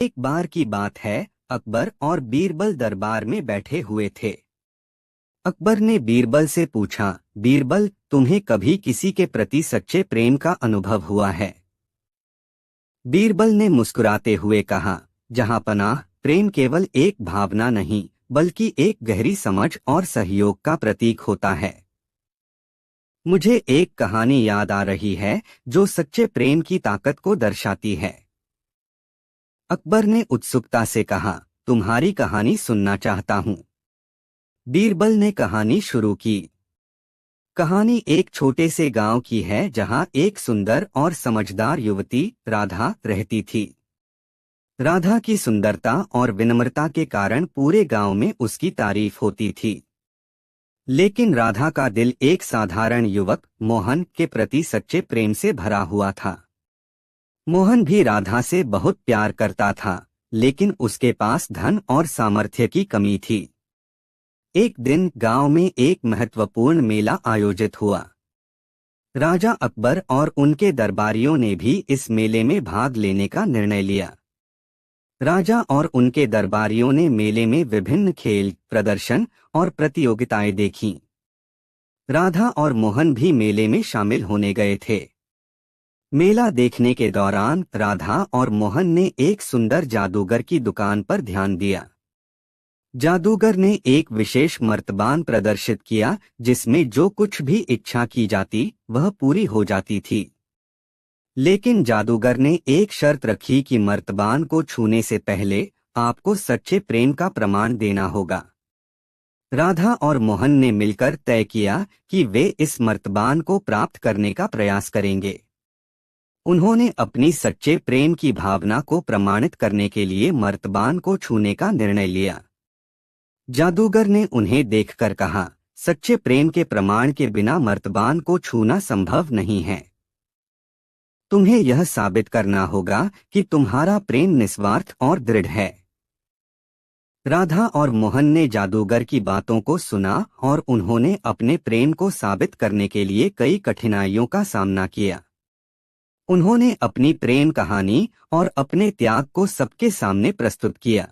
एक बार की बात है, अकबर और बीरबल दरबार में बैठे हुए थे। अकबर ने बीरबल से पूछा, बीरबल, तुम्हें कभी किसी के प्रति सच्चे प्रेम का अनुभव हुआ है? बीरबल ने मुस्कुराते हुए कहा, जहांपनाह, प्रेम केवल एक भावना नहीं, बल्कि एक गहरी समझ और सहयोग का प्रतीक होता है। मुझे एक कहानी याद आ रही है जो सच्चे प्रेम की ताकत को दर्शाती है। अकबर ने उत्सुकता से कहा, तुम्हारी कहानी सुनना चाहता हूँ। बीरबल ने कहानी शुरू की। कहानी एक छोटे से गांव की है जहां एक सुंदर और समझदार युवती राधा रहती थी। राधा की सुंदरता और विनम्रता के कारण पूरे गांव में उसकी तारीफ होती थी। लेकिन राधा का दिल एक साधारण युवक मोहन के प्रति सच्चे प्रेम से भरा हुआ था। मोहन भी राधा से बहुत प्यार करता था, लेकिन उसके पास धन और सामर्थ्य की कमी थी। एक दिन गांव में एक महत्वपूर्ण मेला आयोजित हुआ। राजा अकबर और उनके दरबारियों ने भी इस मेले में भाग लेने का निर्णय लिया। राजा और उनके दरबारियों ने मेले में विभिन्न खेल, प्रदर्शन और प्रतियोगिताएं देखीं। राधा और मोहन भी मेले में शामिल होने गए थे। मेला देखने के दौरान राधा और मोहन ने एक सुंदर जादूगर की दुकान पर ध्यान दिया। जादूगर ने एक विशेष मर्तबान प्रदर्शित किया जिसमें जो कुछ भी इच्छा की जाती वह पूरी हो जाती थी। लेकिन जादूगर ने एक शर्त रखी कि मर्तबान को छूने से पहले आपको सच्चे प्रेम का प्रमाण देना होगा। राधा और मोहन ने मिलकर तय किया कि वे इस मर्तबान को प्राप्त करने का प्रयास करेंगे। उन्होंने अपनी सच्चे प्रेम की भावना को प्रमाणित करने के लिए मर्तबान को छूने का निर्णय लिया। जादूगर ने उन्हें देखकर कहा, सच्चे प्रेम के प्रमाण के बिना मर्तबान को छूना संभव नहीं है। तुम्हें यह साबित करना होगा कि तुम्हारा प्रेम निस्वार्थ और दृढ़ है। राधा और मोहन ने जादूगर की बातों को सुना और उन्होंने अपने प्रेम को साबित करने के लिए कई कठिनाइयों का सामना किया। उन्होंने अपनी प्रेम कहानी और अपने त्याग को सबके सामने प्रस्तुत किया।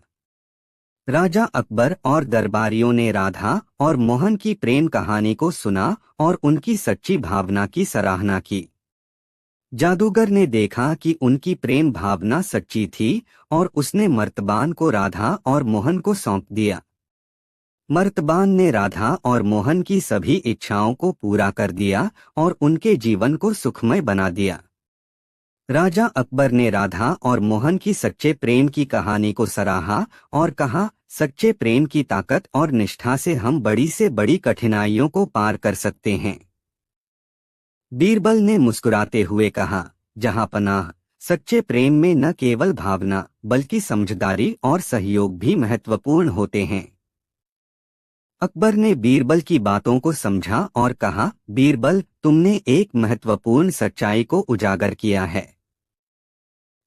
राजा अकबर और दरबारियों ने राधा और मोहन की प्रेम कहानी को सुना और उनकी सच्ची भावना की सराहना की। जादूगर ने देखा कि उनकी प्रेम भावना सच्ची थी और उसने मर्तबान को राधा और मोहन को सौंप दिया। मर्तबान ने राधा और मोहन की सभी इच्छाओं को पूरा कर दिया और उनके जीवन को सुखमय बना दिया। राजा अकबर ने राधा और मोहन की सच्चे प्रेम की कहानी को सराहा और कहा, सच्चे प्रेम की ताकत और निष्ठा से हम बड़ी से बड़ी कठिनाइयों को पार कर सकते हैं। बीरबल ने मुस्कुराते हुए कहा, जहांपनाह, सच्चे प्रेम में न केवल भावना बल्कि समझदारी और सहयोग भी महत्वपूर्ण होते हैं। अकबर ने बीरबल की बातों को समझा और कहा, बीरबल, तुमने एक महत्वपूर्ण सच्चाई को उजागर किया है।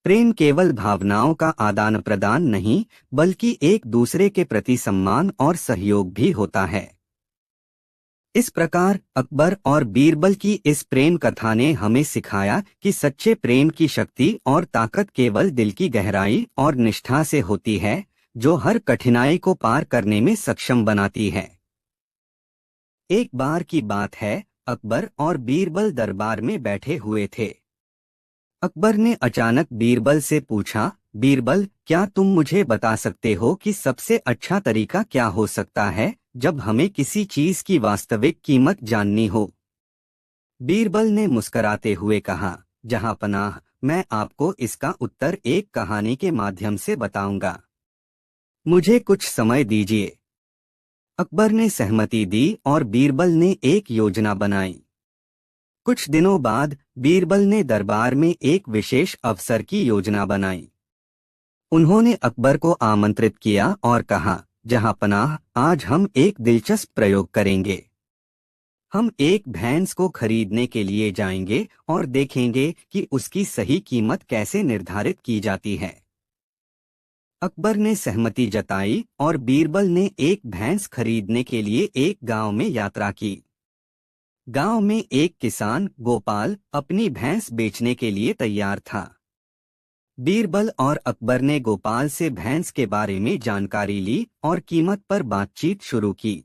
प्रेम केवल भावनाओं का आदान प्रदान नहीं, बल्कि एक दूसरे के प्रति सम्मान और सहयोग भी होता है। इस प्रकार अकबर और बीरबल की इस प्रेम कथा ने हमें सिखाया कि सच्चे प्रेम की शक्ति और ताकत केवल दिल की गहराई और निष्ठा से होती है, जो हर कठिनाई को पार करने में सक्षम बनाती है। एक बार की बात है, अकबर और बीरबल दरबार में बैठे हुए थे। अकबर ने अचानक बीरबल से पूछा, बीरबल, क्या तुम मुझे बता सकते हो कि सबसे अच्छा तरीका क्या हो सकता है जब हमें किसी चीज की वास्तविक कीमत जाननी हो? बीरबल ने मुस्कराते हुए कहा, जहांपनाह, मैं आपको इसका उत्तर एक कहानी के माध्यम से बताऊंगा। मुझे कुछ समय दीजिए। अकबर ने सहमति दी और बीरबल ने एक योजना बनाई। कुछ दिनों बाद बीरबल ने दरबार में एक विशेष अवसर की योजना बनाई। उन्होंने अकबर को आमंत्रित किया और कहा, जहांपनाह, आज हम एक दिलचस्प प्रयोग करेंगे। हम एक भैंस को खरीदने के लिए जाएंगे और देखेंगे कि उसकी सही कीमत कैसे निर्धारित की जाती है। अकबर ने सहमति जताई और बीरबल ने एक भैंस खरीदने के लिए एक गांव में यात्रा की। गांव में एक किसान गोपाल अपनी भैंस बेचने के लिए तैयार था। बीरबल और अकबर ने गोपाल से भैंस के बारे में जानकारी ली और कीमत पर बातचीत शुरू की।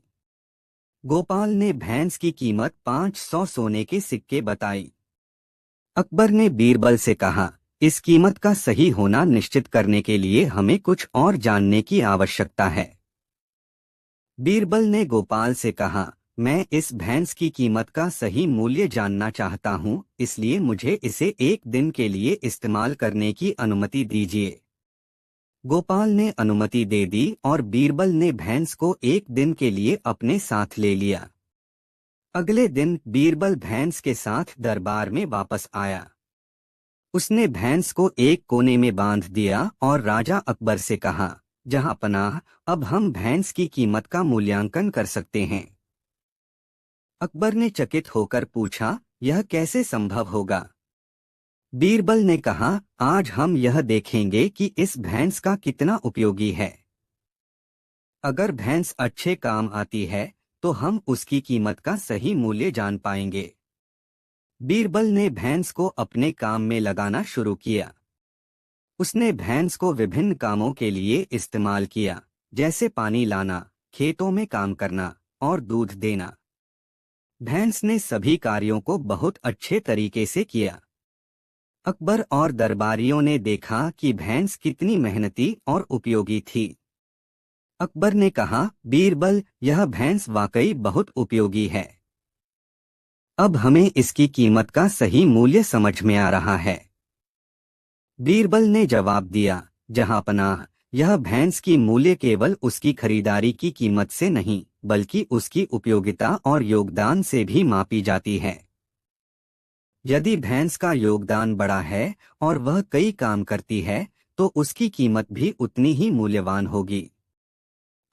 गोपाल ने भैंस की कीमत 500 सोने के सिक्के बताई। अकबर ने बीरबल से कहा, इस कीमत का सही होना निश्चित करने के लिए हमें कुछ और जानने की आवश्यकता है। बीरबल ने गोपाल से कहा, मैं इस भैंस की कीमत का सही मूल्य जानना चाहता हूँ, इसलिए मुझे इसे एक दिन के लिए इस्तेमाल करने की अनुमति दीजिए। गोपाल ने अनुमति दे दी और बीरबल ने भैंस को एक दिन के लिए अपने साथ ले लिया। अगले दिन बीरबल भैंस के साथ दरबार में वापस आया। उसने भैंस को एक कोने में बांध दिया और राजा अकबर से कहा, जहां पनाह, अब हम भैंस की कीमत का मूल्यांकन कर सकते हैं। अकबर ने चकित होकर पूछा, यह कैसे संभव होगा? बीरबल ने कहा, आज हम यह देखेंगे कि इस भैंस का कितना उपयोगी है। अगर भैंस अच्छे काम आती है तो हम उसकी कीमत का सही मूल्य जान पाएंगे। बीरबल ने भैंस को अपने काम में लगाना शुरू किया। उसने भैंस को विभिन्न कामों के लिए इस्तेमाल किया, जैसे पानी लाना, खेतों में काम करना और दूध देना। भैंस ने सभी कार्यों को बहुत अच्छे तरीके से किया। अकबर और दरबारियों ने देखा कि भैंस कितनी मेहनती और उपयोगी थी। अकबर ने कहा, बीरबल, यह भैंस वाकई बहुत उपयोगी है। अब हमें इसकी कीमत का सही मूल्य समझ में आ रहा है। बीरबल ने जवाब दिया, जहां पनाह, यह भैंस की मूल्य केवल उसकी खरीदारी की कीमत से नहीं, बल्कि उसकी उपयोगिता और योगदान से भी मापी जाती है। यदि भैंस का योगदान बड़ा है और वह कई काम करती है, तो उसकी कीमत भी उतनी ही मूल्यवान होगी।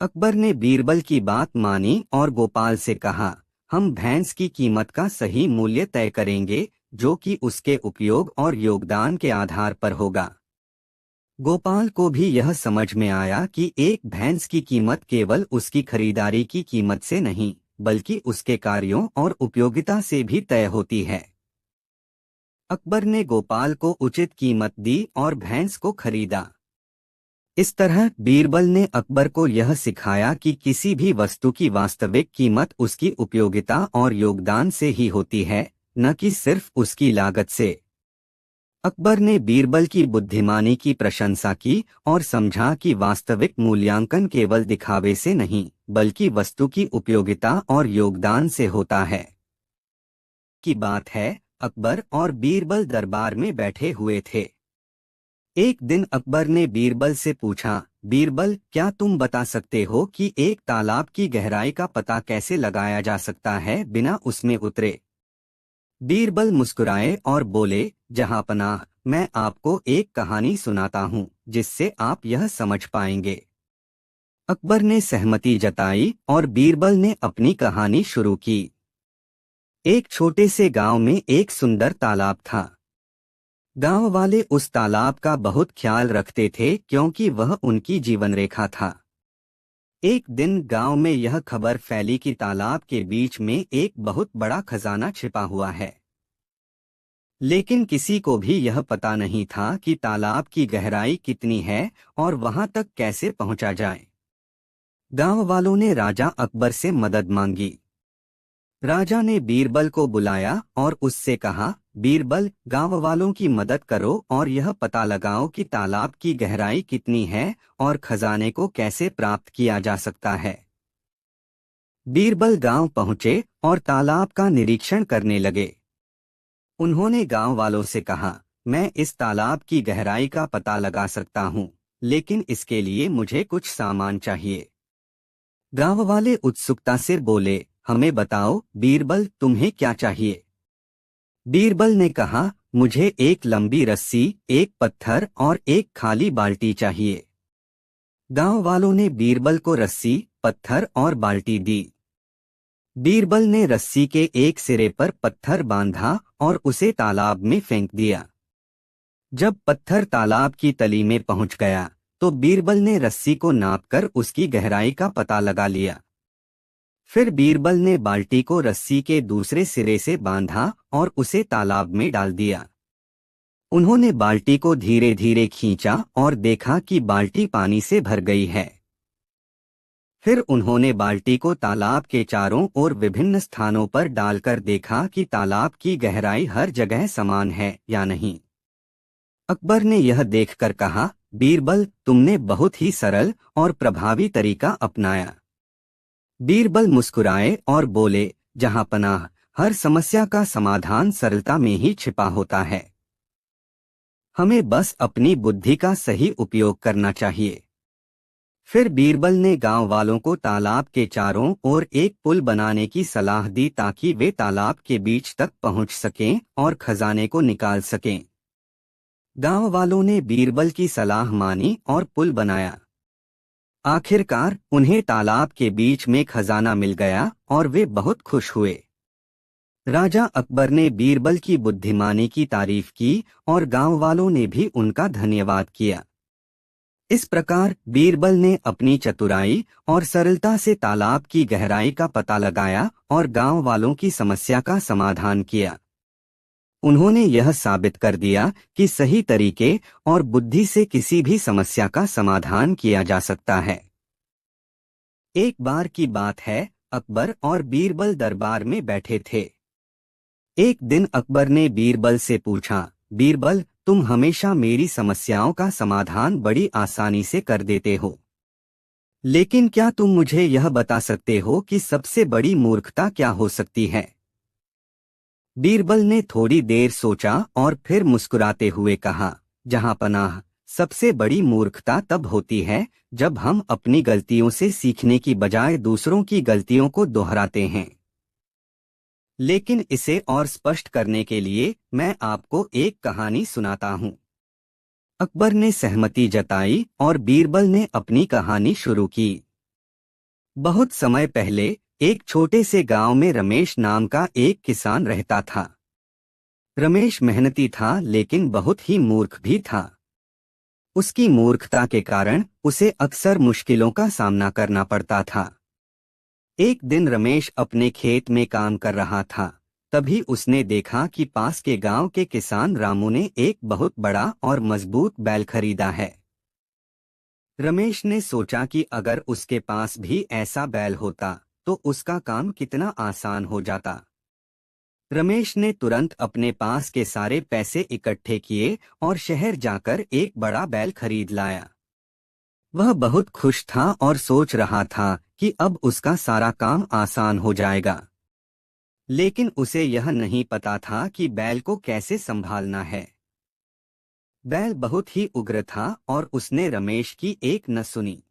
अकबर ने बीरबल की बात मानी और गोपाल से कहा, हम भैंस की कीमत का सही मूल्य तय करेंगे, जो कि उसके उपयोग और योगदान के आधार पर होगा। गोपाल को भी यह समझ में आया कि एक भैंस की कीमत केवल उसकी खरीदारी की कीमत से नहीं, बल्कि उसके कार्यों और उपयोगिता से भी तय होती है। अकबर ने गोपाल को उचित कीमत दी और भैंस को खरीदा। इस तरह बीरबल ने अकबर को यह सिखाया कि किसी भी वस्तु की वास्तविक कीमत उसकी उपयोगिता और योगदान से ही होती है, न कि सिर्फ उसकी लागत से। अकबर ने बीरबल की बुद्धिमानी की प्रशंसा की और समझा कि वास्तविक मूल्यांकन केवल दिखावे से नहीं, बल्कि वस्तु की उपयोगिता और योगदान से होता है। की बात है, अकबर और बीरबल दरबार में बैठे हुए थे। एक दिन अकबर ने बीरबल से पूछा, बीरबल, क्या तुम बता सकते हो कि एक तालाब की गहराई का पता कैसे लगाया जा सकता है बिना उसमें उतरे? बीरबल मुस्कुराए और बोले, जहां पनाह, मैं आपको एक कहानी सुनाता हूँ, जिससे आप यह समझ पाएंगे। अकबर ने सहमति जताई और बीरबल ने अपनी कहानी शुरू की। एक छोटे से गांव में एक सुंदर तालाब था। गांव वाले उस तालाब का बहुत ख्याल रखते थे क्योंकि वह उनकी जीवन रेखा था। एक दिन गांव में यह खबर फैली कि तालाब के बीच में एक बहुत बड़ा खजाना छिपा हुआ है। लेकिन किसी को भी यह पता नहीं था कि तालाब की गहराई कितनी है और वहां तक कैसे पहुंचा जाए। गांव वालों ने राजा अकबर से मदद मांगी। राजा ने बीरबल को बुलाया और उससे कहा, बीरबल, गांव वालों की मदद करो और यह पता लगाओ कि तालाब की गहराई कितनी है और खजाने को कैसे प्राप्त किया जा सकता है। बीरबल गांव पहुंचे और तालाब का निरीक्षण करने लगे। उन्होंने गांव वालों से कहा, मैं इस तालाब की गहराई का पता लगा सकता हूं, लेकिन इसके लिए मुझे कुछ सामान चाहिए। गांव वाले उत्सुकता से बोले, हमें बताओ बीरबल, तुम्हें क्या चाहिए? बीरबल ने कहा, मुझे एक लंबी रस्सी, एक पत्थर और एक खाली बाल्टी चाहिए। गांव वालों ने बीरबल को रस्सी, पत्थर और बाल्टी दी। बीरबल ने रस्सी के एक सिरे पर पत्थर बांधा और उसे तालाब में फेंक दिया। जब पत्थर तालाब की तली में पहुंच गया, तो बीरबल ने रस्सी को नापकर उसकी गहराई का पता लगा लिया। फिर बीरबल ने बाल्टी को रस्सी के दूसरे सिरे से बांधा और उसे तालाब में डाल दिया। उन्होंने बाल्टी को धीरे धीरे खींचा और देखा कि बाल्टी पानी से भर गई है। फिर उन्होंने बाल्टी को तालाब के चारों ओर विभिन्न स्थानों पर डालकर देखा कि तालाब की गहराई हर जगह समान है या नहीं। अकबर ने यह देखकर कहा, बीरबल, तुमने बहुत ही सरल और प्रभावी तरीका अपनाया। बीरबल मुस्कुराए और बोले, जहां पनाह, हर समस्या का समाधान सरलता में ही छिपा होता है। हमें बस अपनी बुद्धि का सही उपयोग करना चाहिए। फिर बीरबल ने गांव वालों को तालाब के चारों ओर एक पुल बनाने की सलाह दी ताकि वे तालाब के बीच तक पहुंच सकें और खजाने को निकाल सकें। गांव वालों ने बीरबल की सलाह मानी और पुल बनाया। आखिरकार उन्हें तालाब के बीच में खजाना मिल गया और वे बहुत खुश हुए। राजा अकबर ने बीरबल की बुद्धिमानी की तारीफ की और गांव वालों ने भी उनका धन्यवाद किया। इस प्रकार बीरबल ने अपनी चतुराई और सरलता से तालाब की गहराई का पता लगाया और गांव वालों की समस्या का समाधान किया। उन्होंने यह साबित कर दिया कि सही तरीके और बुद्धि से किसी भी समस्या का समाधान किया जा सकता है। एक बार की बात है, अकबर और बीरबल दरबार में बैठे थे। एक दिन अकबर ने बीरबल से पूछा, बीरबल, तुम हमेशा मेरी समस्याओं का समाधान बड़ी आसानी से कर देते हो, लेकिन क्या तुम मुझे यह बता सकते हो कि सबसे बड़ी मूर्खता क्या हो सकती है? बीरबल ने थोड़ी देर सोचा और फिर मुस्कुराते हुए कहा, जहां पनाह, सबसे बड़ी मूर्खता तब होती है जब हम अपनी गलतियों से सीखने की बजाय दूसरों की गलतियों को दोहराते हैं। लेकिन इसे और स्पष्ट करने के लिए मैं आपको एक कहानी सुनाता हूं। अकबर ने सहमति जताई और बीरबल ने अपनी कहानी शुरू की। बहुत समय पहले एक छोटे से गांव में रमेश नाम का एक किसान रहता था। रमेश मेहनती था लेकिन बहुत ही मूर्ख भी था। उसकी मूर्खता के कारण उसे अक्सर मुश्किलों का सामना करना पड़ता था। एक दिन रमेश अपने खेत में काम कर रहा था। तभी उसने देखा कि पास के गांव के किसान रामू ने एक बहुत बड़ा और मजबूत बैल खरीदा है। रमेश ने सोचा कि अगर उसके पास भी ऐसा बैल होता तो उसका काम कितना आसान हो जाता। रमेश ने तुरंत अपने पास के सारे पैसे इकट्ठे किए और शहर जाकर एक बड़ा बैल खरीद लाया। वह बहुत खुश था और सोच रहा था कि अब उसका सारा काम आसान हो जाएगा। लेकिन उसे यह नहीं पता था कि बैल को कैसे संभालना है। बैल बहुत ही उग्र था और उसने रमेश की एक न सुनी।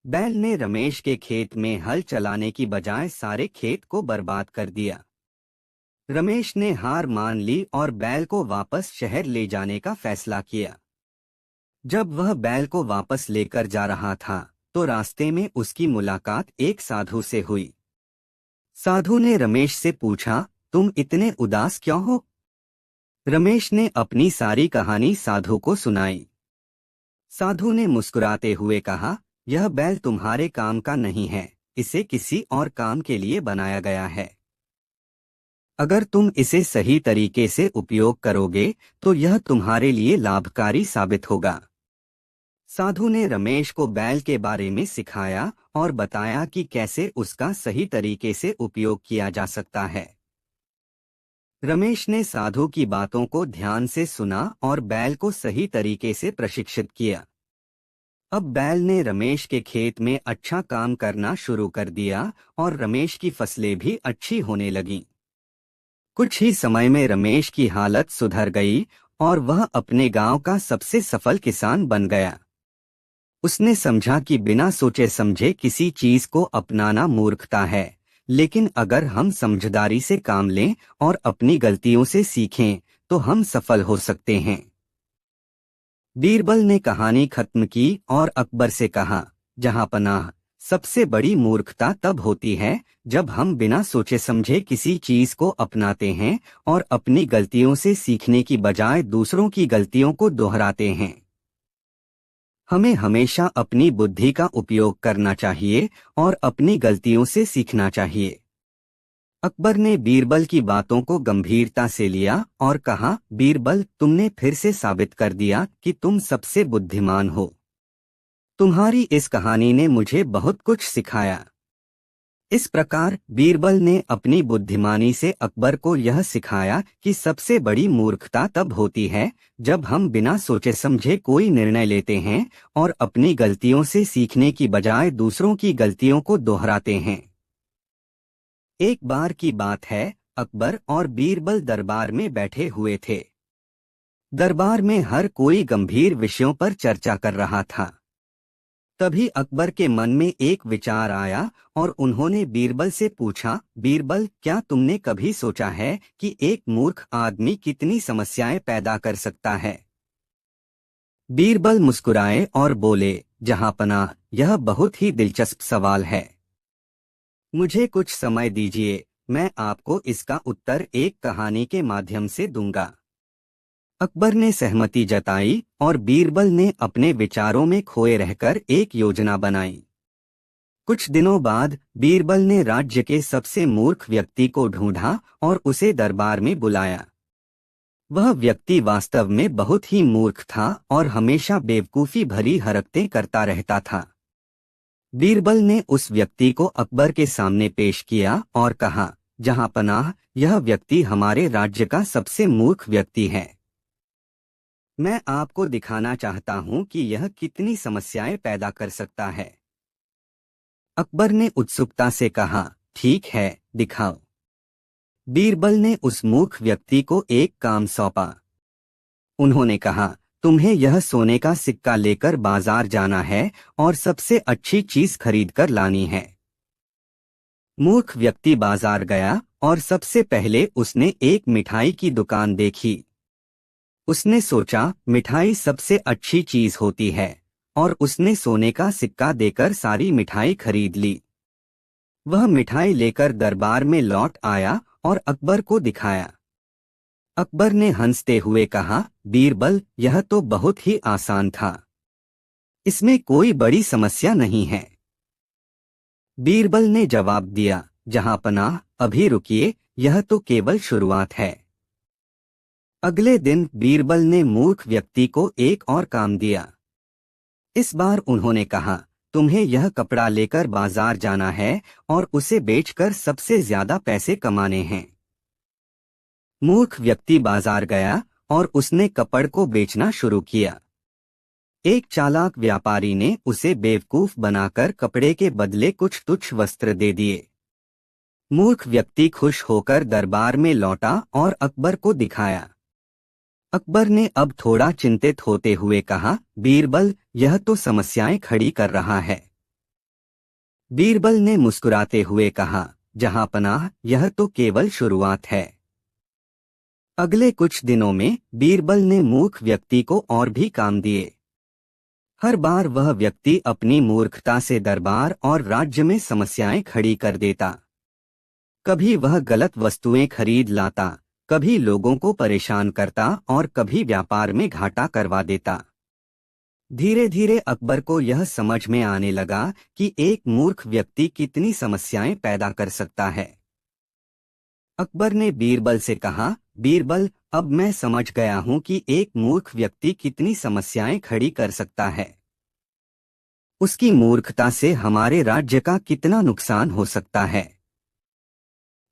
बैल ने रमेश के खेत में हल चलाने की बजाय सारे खेत को बर्बाद कर दिया। रमेश ने हार मान ली और बैल को वापस शहर ले जाने का फैसला किया। जब वह बैल को वापस लेकर जा रहा था तो रास्ते में उसकी मुलाकात एक साधु से हुई। साधु ने रमेश से पूछा, तुम इतने उदास क्यों हो? रमेश ने अपनी सारी कहानी साधु को सुनाई। साधु ने मुस्कुराते हुए कहा, यह बैल तुम्हारे काम का नहीं है, इसे किसी और काम के लिए बनाया गया है। अगर तुम इसे सही तरीके से उपयोग करोगे तो यह तुम्हारे लिए लाभकारी साबित होगा। साधु ने रमेश को बैल के बारे में सिखाया और बताया कि कैसे उसका सही तरीके से उपयोग किया जा सकता है। रमेश ने साधु की बातों को ध्यान से सुना और बैल को सही तरीके से प्रशिक्षित किया। अब बैल ने रमेश के खेत में अच्छा काम करना शुरू कर दिया और रमेश की फसलें भी अच्छी होने लगीं। कुछ ही समय में रमेश की हालत सुधर गई और वह अपने गांव का सबसे सफल किसान बन गया। उसने समझा कि बिना सोचे समझे किसी चीज को अपनाना मूर्खता है, लेकिन अगर हम समझदारी से काम लें और अपनी गलतियों से सीखें तो हम सफल हो सकते हैं। बीरबल ने कहानी खत्म की और अकबर से कहा, जहां पनाह, सबसे बड़ी मूर्खता तब होती है जब हम बिना सोचे समझे किसी चीज को अपनाते हैं और अपनी गलतियों से सीखने की बजाय दूसरों की गलतियों को दोहराते हैं। हमें हमेशा अपनी बुद्धि का उपयोग करना चाहिए और अपनी गलतियों से सीखना चाहिए। अकबर ने बीरबल की बातों को गंभीरता से लिया और कहा, बीरबल, तुमने फिर से साबित कर दिया कि तुम सबसे बुद्धिमान हो। तुम्हारी इस कहानी ने मुझे बहुत कुछ सिखाया। इस प्रकार बीरबल ने अपनी बुद्धिमानी से अकबर को यह सिखाया कि सबसे बड़ी मूर्खता तब होती है जब हम बिना सोचे समझे कोई निर्णय लेते हैं और अपनी गलतियों से सीखने की बजाय दूसरों की गलतियों को दोहराते हैं। एक बार की बात है, अकबर और बीरबल दरबार में बैठे हुए थे। दरबार में हर कोई गंभीर विषयों पर चर्चा कर रहा था। तभी अकबर के मन में एक विचार आया और उन्होंने बीरबल से पूछा, बीरबल, क्या तुमने कभी सोचा है कि एक मूर्ख आदमी कितनी समस्याएं पैदा कर सकता है? बीरबल मुस्कुराए और बोले, जहांपनाह, यह बहुत ही दिलचस्प सवाल है। मुझे कुछ समय दीजिए, मैं आपको इसका उत्तर एक कहानी के माध्यम से दूंगा। अकबर ने सहमति जताई और बीरबल ने अपने विचारों में खोए रहकर एक योजना बनाई। कुछ दिनों बाद बीरबल ने राज्य के सबसे मूर्ख व्यक्ति को ढूंढा और उसे दरबार में बुलाया। वह व्यक्ति वास्तव में बहुत ही मूर्ख था और हमेशा बेवकूफी भरी हरकतें करता रहता था। बीरबल ने उस व्यक्ति को अकबर के सामने पेश किया और कहा, जहांपनाह, यह व्यक्ति हमारे राज्य का सबसे मूर्ख व्यक्ति है। मैं आपको दिखाना चाहता हूं कि यह कितनी समस्याएं पैदा कर सकता है। अकबर ने उत्सुकता से कहा, ठीक है, दिखाओ। बीरबल ने उस मूर्ख व्यक्ति को एक काम सौंपा। उन्होंने कहा, तुम्हें यह सोने का सिक्का लेकर बाजार जाना है और सबसे अच्छी चीज खरीद कर लानी है। मूर्ख व्यक्ति बाजार गया और सबसे पहले उसने एक मिठाई की दुकान देखी। उसने सोचा, मिठाई सबसे अच्छी चीज होती है, और उसने सोने का सिक्का देकर सारी मिठाई खरीद ली। वह मिठाई लेकर दरबार में लौट आया और अकबर को दिखाया। अकबर ने हंसते हुए कहा, बीरबल, यह तो बहुत ही आसान था। इसमें कोई बड़ी समस्या नहीं है। बीरबल ने जवाब दिया, जहांपनाह, अभी रुकिए, यह तो केवल शुरुआत है। अगले दिन बीरबल ने मूर्ख व्यक्ति को एक और काम दिया। इस बार उन्होंने कहा, तुम्हें यह कपड़ा लेकर बाजार जाना है और उसे बेचकर सबसे ज्यादा पैसे कमाने हैं। मूर्ख व्यक्ति बाजार गया और उसने कपड़ को बेचना शुरू किया। एक चालाक व्यापारी ने उसे बेवकूफ बनाकर कपड़े के बदले कुछ तुच्छ वस्त्र दे दिए। मूर्ख व्यक्ति खुश होकर दरबार में लौटा और अकबर को दिखाया। अकबर ने अब थोड़ा चिंतित होते हुए कहा, बीरबल, यह तो समस्याएं खड़ी कर रहा है। बीरबल ने मुस्कुराते हुए कहा, जहांपनाह, यह तो केवल शुरुआत है। अगले कुछ दिनों में बीरबल ने मूर्ख व्यक्ति को और भी काम दिए। हर बार वह व्यक्ति अपनी मूर्खता से दरबार और राज्य में समस्याएं खड़ी कर देता। कभी वह गलत वस्तुएं खरीद लाता, कभी लोगों को परेशान करता और कभी व्यापार में घाटा करवा देता। धीरे धीरे अकबर को यह समझ में आने लगा कि एक मूर्ख व्यक्ति कितनी समस्याएं पैदा कर सकता है। अकबर ने बीरबल से कहा, बीरबल, अब मैं समझ गया हूं कि एक मूर्ख व्यक्ति कितनी समस्याएं खड़ी कर सकता है। उसकी मूर्खता से हमारे राज्य का कितना नुकसान हो सकता है।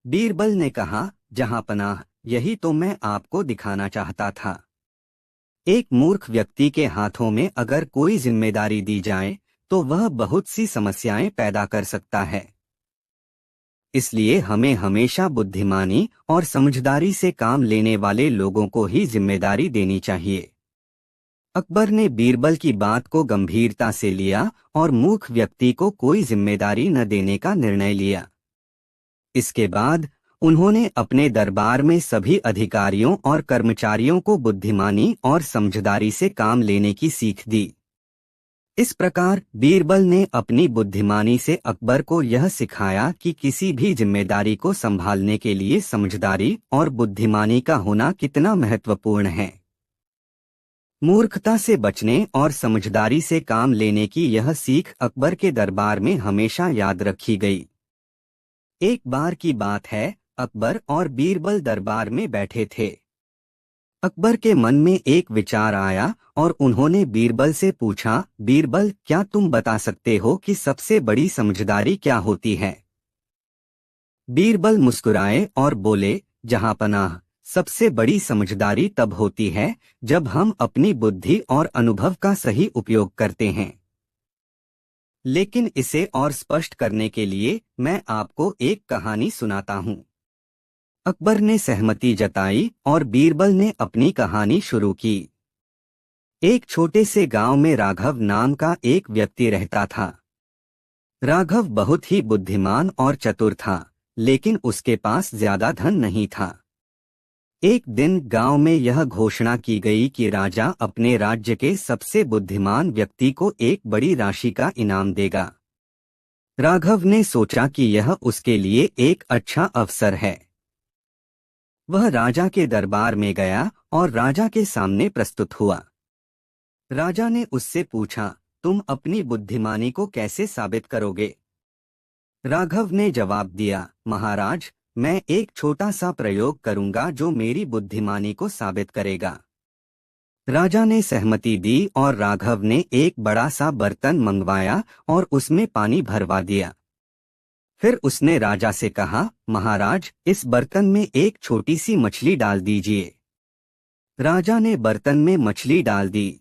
बीरबल ने कहा, जहांपनाह, यही तो मैं आपको दिखाना चाहता था। एक मूर्ख व्यक्ति के हाथों में अगर कोई जिम्मेदारी दी जाए तो वह बहुत सी समस्याएं पैदा कर सकता है। इसलिए हमें हमेशा बुद्धिमानी और समझदारी से काम लेने वाले लोगों को ही जिम्मेदारी देनी चाहिए। अकबर ने बीरबल की बात को गंभीरता से लिया और मूर्ख व्यक्ति को कोई जिम्मेदारी न देने का निर्णय लिया। इसके बाद उन्होंने अपने दरबार में सभी अधिकारियों और कर्मचारियों को बुद्धिमानी और समझदारी से काम लेने की सीख दी। इस प्रकार बीरबल ने अपनी बुद्धिमानी से अकबर को यह सिखाया कि किसी भी जिम्मेदारी को संभालने के लिए समझदारी और बुद्धिमानी का होना कितना महत्वपूर्ण है। मूर्खता से बचने और समझदारी से काम लेने की यह सीख अकबर के दरबार में हमेशा याद रखी गई। एक बार की बात है, अकबर और बीरबल दरबार में बैठे थे। अकबर के मन में एक विचार आया और उन्होंने बीरबल से पूछा, बीरबल, क्या तुम बता सकते हो कि सबसे बड़ी समझदारी क्या होती है? बीरबल मुस्कुराए और बोले, जहांपनाह, सबसे बड़ी समझदारी तब होती है जब हम अपनी बुद्धि और अनुभव का सही उपयोग करते हैं। लेकिन इसे और स्पष्ट करने के लिए मैं आपको एक कहानी सुनाता हूँ। अकबर ने सहमति जताई और बीरबल ने अपनी कहानी शुरू की। एक छोटे से गांव में राघव नाम का एक व्यक्ति रहता था। राघव बहुत ही बुद्धिमान और चतुर था, लेकिन उसके पास ज्यादा धन नहीं था। एक दिन गांव में यह घोषणा की गई कि राजा अपने राज्य के सबसे बुद्धिमान व्यक्ति को एक बड़ी राशि का इनाम देगा। राघव ने सोचा कि यह उसके लिए एक अच्छा अवसर है। वह राजा के दरबार में गया और राजा के सामने प्रस्तुत हुआ। राजा ने उससे पूछा, तुम अपनी बुद्धिमानी को कैसे साबित करोगे? राघव ने जवाब दिया, महाराज, मैं एक छोटा सा प्रयोग करूंगा जो मेरी बुद्धिमानी को साबित करेगा। राजा ने सहमति दी और राघव ने एक बड़ा सा बर्तन मंगवाया और उसमें पानी भरवा दिया। फिर उसने राजा से कहा, महाराज, इस बर्तन में एक छोटी सी मछली डाल दीजिए। राजा ने बर्तन में मछली डाल दी।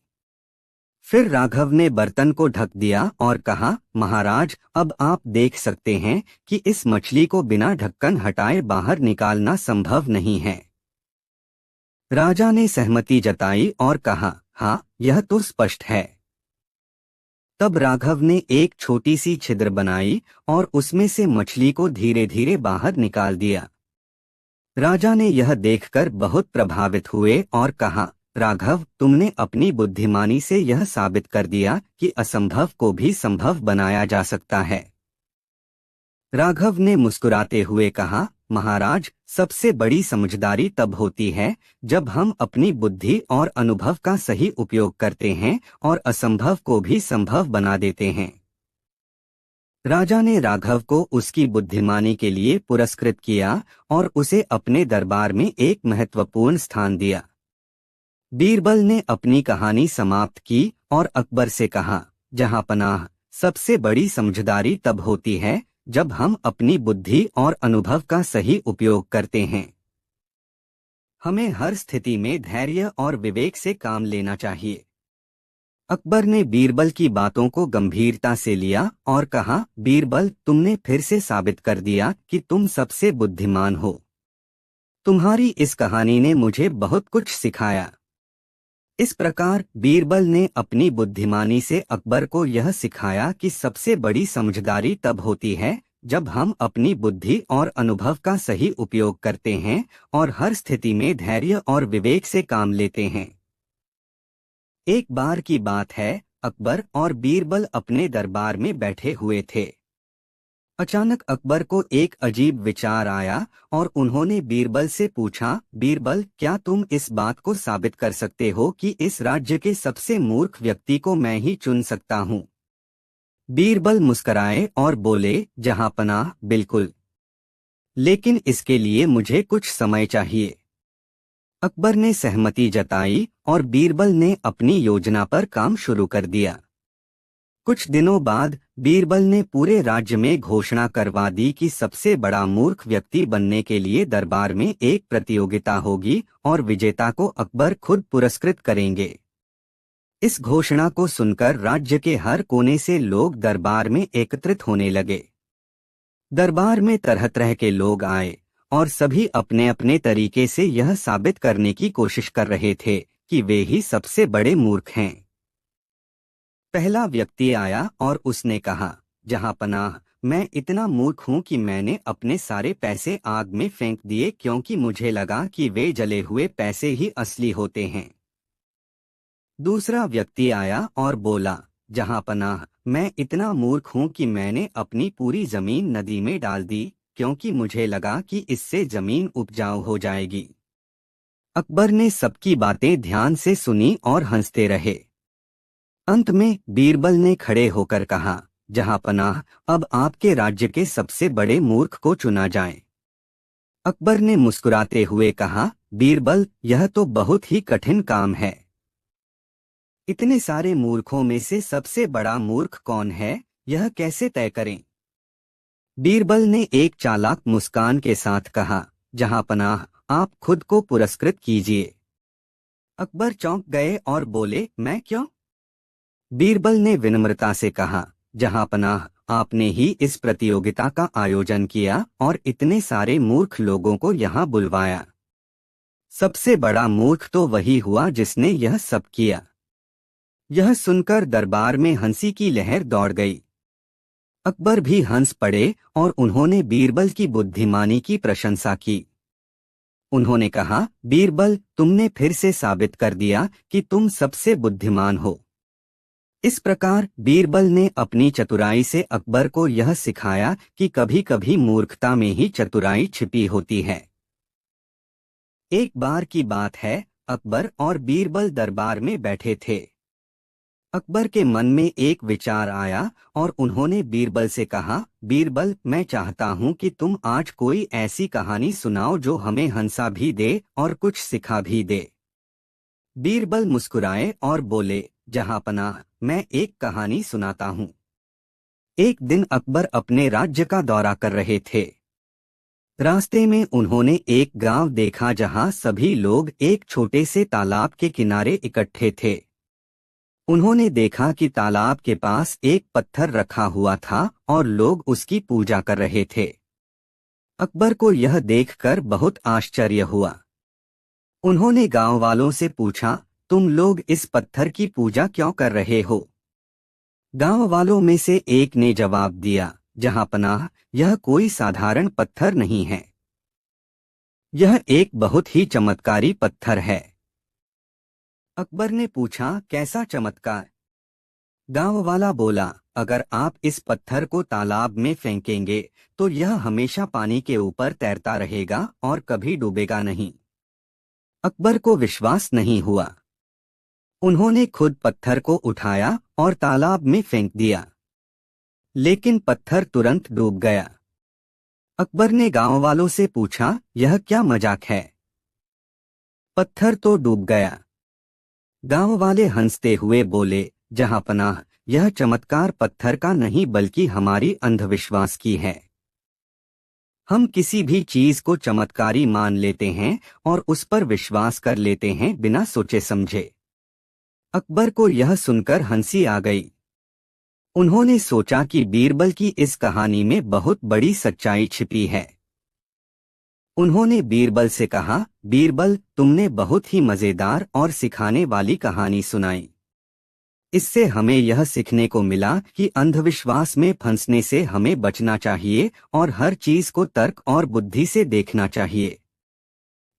फिर राघव ने बर्तन को ढक दिया और कहा, महाराज, अब आप देख सकते हैं कि इस मछली को बिना ढक्कन हटाए बाहर निकालना संभव नहीं है। राजा ने सहमति जताई और कहा, हाँ, यह तो स्पष्ट है। तब राघव ने एक छोटी सी छिद्र बनाई और उसमें से मछली को धीरे धीरे बाहर निकाल दिया। राजा ने यह देखकर बहुत प्रभावित हुए और कहा, राघव, तुमने अपनी बुद्धिमानी से यह साबित कर दिया कि असंभव को भी संभव बनाया जा सकता है। राघव ने मुस्कुराते हुए कहा, महाराज, सबसे बड़ी समझदारी तब होती है जब हम अपनी बुद्धि और अनुभव का सही उपयोग करते हैं और असंभव को भी संभव बना देते हैं। राजा ने राघव को उसकी बुद्धिमानी के लिए पुरस्कृत किया और उसे अपने दरबार में एक महत्वपूर्ण स्थान दिया। बीरबल ने अपनी कहानी समाप्त की और अकबर से कहा, जहांपनाह, सबसे बड़ी समझदारी तब होती है जब हम अपनी बुद्धि और अनुभव का सही उपयोग करते हैं। हमें हर स्थिति में धैर्य और विवेक से काम लेना चाहिए। अकबर ने बीरबल की बातों को गंभीरता से लिया और कहा, बीरबल, तुमने फिर से साबित कर दिया कि तुम सबसे बुद्धिमान हो। तुम्हारी इस कहानी ने मुझे बहुत कुछ सिखाया। इस प्रकार बीरबल ने अपनी बुद्धिमानी से अकबर को यह सिखाया कि सबसे बड़ी समझदारी तब होती है जब हम अपनी बुद्धि और अनुभव का सही उपयोग करते हैं और हर स्थिति में धैर्य और विवेक से काम लेते हैं। एक बार की बात है, अकबर और बीरबल अपने दरबार में बैठे हुए थे। अचानक अकबर को एक अजीब विचार आया और उन्होंने बीरबल से पूछा, बीरबल, क्या तुम इस बात को साबित कर सकते हो कि इस राज्य के सबसे मूर्ख व्यक्ति को मैं ही चुन सकता हूँ? बीरबल मुस्कराए और बोले, जहांपनाह, बिल्कुल, लेकिन इसके लिए मुझे कुछ समय चाहिए। अकबर ने सहमति जताई और बीरबल ने अपनी योजना पर काम शुरू कर दिया। कुछ दिनों बाद बीरबल ने पूरे राज्य में घोषणा करवा दी कि सबसे बड़ा मूर्ख व्यक्ति बनने के लिए दरबार में एक प्रतियोगिता होगी और विजेता को अकबर खुद पुरस्कृत करेंगे। इस घोषणा को सुनकर राज्य के हर कोने से लोग दरबार में एकत्रित होने लगे। दरबार में तरह तरह के लोग आए और सभी अपने अपने तरीके से यह साबित करने की कोशिश कर रहे थे कि वे ही सबसे बड़े मूर्ख हैं। पहला व्यक्ति आया और उसने कहा, जहांपनाह, मैं इतना मूर्ख हूं कि मैंने अपने सारे पैसे आग में फेंक दिए क्योंकि मुझे लगा कि वे जले हुए पैसे ही असली होते हैं। दूसरा व्यक्ति आया और बोला, जहांपनाह, मैं इतना मूर्ख हूं कि मैंने अपनी पूरी जमीन नदी में डाल दी क्योंकि मुझे लगा कि इससे जमीन उपजाऊ हो जाएगी। अकबर ने सबकी बातें ध्यान से सुनी और हंसते रहे। अंत में बीरबल ने खड़े होकर कहा, जहांपनाह, अब आपके राज्य के सबसे बड़े मूर्ख को चुना जाए। अकबर ने मुस्कुराते हुए कहा, बीरबल, यह तो बहुत ही कठिन काम है। इतने सारे मूर्खों में से सबसे बड़ा मूर्ख कौन है, यह कैसे तय करें? बीरबल ने एक चालाक मुस्कान के साथ कहा, जहांपनाह, आप खुद को पुरस्कृत कीजिए। अकबर चौंक गए और बोले, मैं क्यों? बीरबल ने विनम्रता से कहा, जहांपनाह, आपने ही इस प्रतियोगिता का आयोजन किया और इतने सारे मूर्ख लोगों को यहाँ बुलवाया। सबसे बड़ा मूर्ख तो वही हुआ जिसने यह सब किया। यह सुनकर दरबार में हंसी की लहर दौड़ गई। अकबर भी हंस पड़े और उन्होंने बीरबल की बुद्धिमानी की प्रशंसा की। उन्होंने कहा, बीरबल, तुमने फिर से साबित कर दिया कि तुम सबसे बुद्धिमान हो। इस प्रकार बीरबल ने अपनी चतुराई से अकबर को यह सिखाया कि कभी कभी मूर्खता में ही चतुराई छिपी होती है। एक बार की बात है, अकबर और बीरबल दरबार में बैठे थे। अकबर के मन में एक विचार आया और उन्होंने बीरबल से कहा, बीरबल, मैं चाहता हूँ कि तुम आज कोई ऐसी कहानी सुनाओ जो हमें हंसा भी दे और कुछ सिखा भी दे। बीरबल मुस्कुराए और बोले, जहांपनाह, मैं एक कहानी सुनाता हूँ। एक दिन अकबर अपने राज्य का दौरा कर रहे थे। रास्ते में उन्होंने एक गांव देखा जहां सभी लोग एक छोटे से तालाब के किनारे इकट्ठे थे। उन्होंने देखा कि तालाब के पास एक पत्थर रखा हुआ था और लोग उसकी पूजा कर रहे थे। अकबर को यह देखकर बहुत आश्चर्य हुआ। उन्होंने गांव वालों से पूछा, तुम लोग इस पत्थर की पूजा क्यों कर रहे हो? गांव वालों में से एक ने जवाब दिया, जहांपनाह, यह कोई साधारण पत्थर नहीं है। यह एक बहुत ही चमत्कारी पत्थर है। अकबर ने पूछा, कैसा चमत्कार? गांव वाला बोला, अगर आप इस पत्थर को तालाब में फेंकेंगे तो यह हमेशा पानी के ऊपर तैरता रहेगा और कभी डूबेगा नहीं। अकबर को विश्वास नहीं हुआ। उन्होंने खुद पत्थर को उठाया और तालाब में फेंक दिया, लेकिन पत्थर तुरंत डूब गया। अकबर ने गांव वालों से पूछा, यह क्या मजाक है? पत्थर तो डूब गया। गांव वाले हंसते हुए बोले, जहांपनाह, यह चमत्कार पत्थर का नहीं बल्कि हमारी अंधविश्वास की है। हम किसी भी चीज को चमत्कारी मान लेते हैं और उस पर विश्वास कर लेते हैं बिना सोचे समझे। अकबर को यह सुनकर हंसी आ गई। उन्होंने सोचा कि बीरबल की इस कहानी में बहुत बड़ी सच्चाई छिपी है। उन्होंने बीरबल से कहा, बीरबल, तुमने बहुत ही मजेदार और सिखाने वाली कहानी सुनाई। इससे हमें यह सीखने को मिला कि अंधविश्वास में फंसने से हमें बचना चाहिए और हर चीज को तर्क और बुद्धि से देखना चाहिए।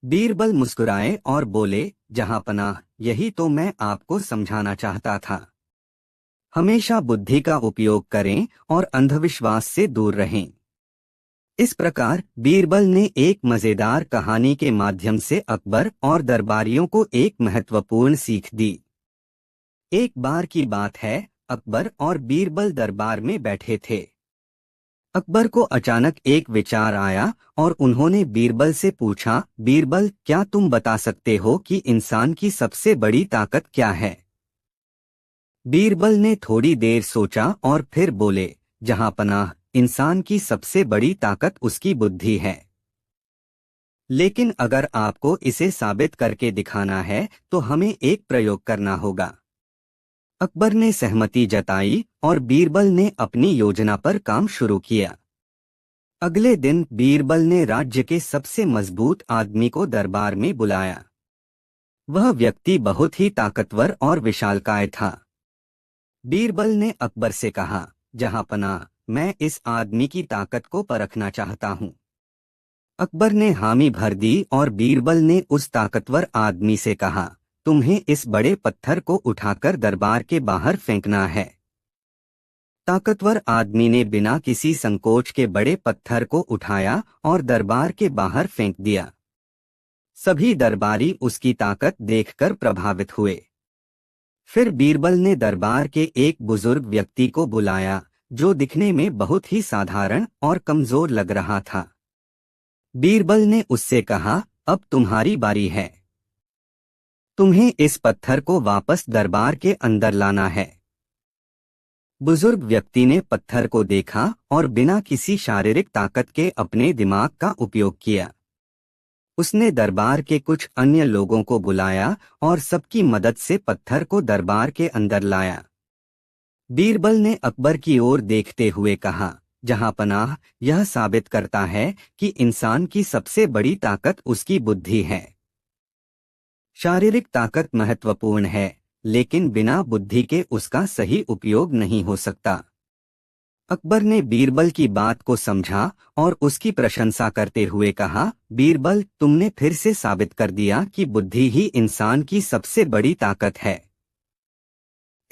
बीरबल मुस्कुराए और बोले, जहांपनाह, यही तो मैं आपको समझाना चाहता था। हमेशा बुद्धि का उपयोग करें और अंधविश्वास से दूर रहें। इस प्रकार बीरबल ने एक मजेदार कहानी के माध्यम से अकबर और दरबारियों को एक महत्वपूर्ण सीख दी। एक बार की बात है, अकबर और बीरबल दरबार में बैठे थे। अकबर को अचानक एक विचार आया और उन्होंने बीरबल से पूछा, बीरबल, क्या तुम बता सकते हो कि इंसान की सबसे बड़ी ताकत क्या है? बीरबल ने थोड़ी देर सोचा और फिर बोले, जहांपनाह, इंसान की सबसे बड़ी ताकत उसकी बुद्धि है। लेकिन अगर आपको इसे साबित करके दिखाना है तो हमें एक प्रयोग करना होगा। अकबर ने सहमति जताई और बीरबल ने अपनी योजना पर काम शुरू किया। अगले दिन बीरबल ने राज्य के सबसे मजबूत आदमी को दरबार में बुलाया। वह व्यक्ति बहुत ही ताकतवर और विशालकाय था। बीरबल ने अकबर से कहा, जहांपनाह, मैं इस आदमी की ताकत को परखना चाहता हूँ। अकबर ने हामी भर दी और बीरबल ने उस ताकतवर आदमी से कहा, तुम्हें इस बड़े पत्थर को उठाकर दरबार के बाहर फेंकना है। ताकतवर आदमी ने बिना किसी संकोच के बड़े पत्थर को उठाया और दरबार के बाहर फेंक दिया। सभी दरबारी उसकी ताकत देखकर प्रभावित हुए। फिर बीरबल ने दरबार के एक बुजुर्ग व्यक्ति को बुलाया जो दिखने में बहुत ही साधारण और कमजोर लग रहा था। बीरबल ने उससे कहा, अब तुम्हारी बारी है। तुम्हें इस पत्थर को वापस दरबार के अंदर लाना है। बुजुर्ग व्यक्ति ने पत्थर को देखा और बिना किसी शारीरिक ताकत के अपने दिमाग का उपयोग किया। उसने दरबार के कुछ अन्य लोगों को बुलाया और सबकी मदद से पत्थर को दरबार के अंदर लाया। बीरबल ने अकबर की ओर देखते हुए कहा, जहांपनाह, यह साबित करता है कि इंसान की सबसे बड़ी ताकत उसकी बुद्धि है। शारीरिक ताकत महत्वपूर्ण है, लेकिन बिना बुद्धि के उसका सही उपयोग नहीं हो सकता। अकबर ने बीरबल की बात को समझा और उसकी प्रशंसा करते हुए कहा, बीरबल, तुमने फिर से साबित कर दिया कि बुद्धि ही इंसान की सबसे बड़ी ताकत है।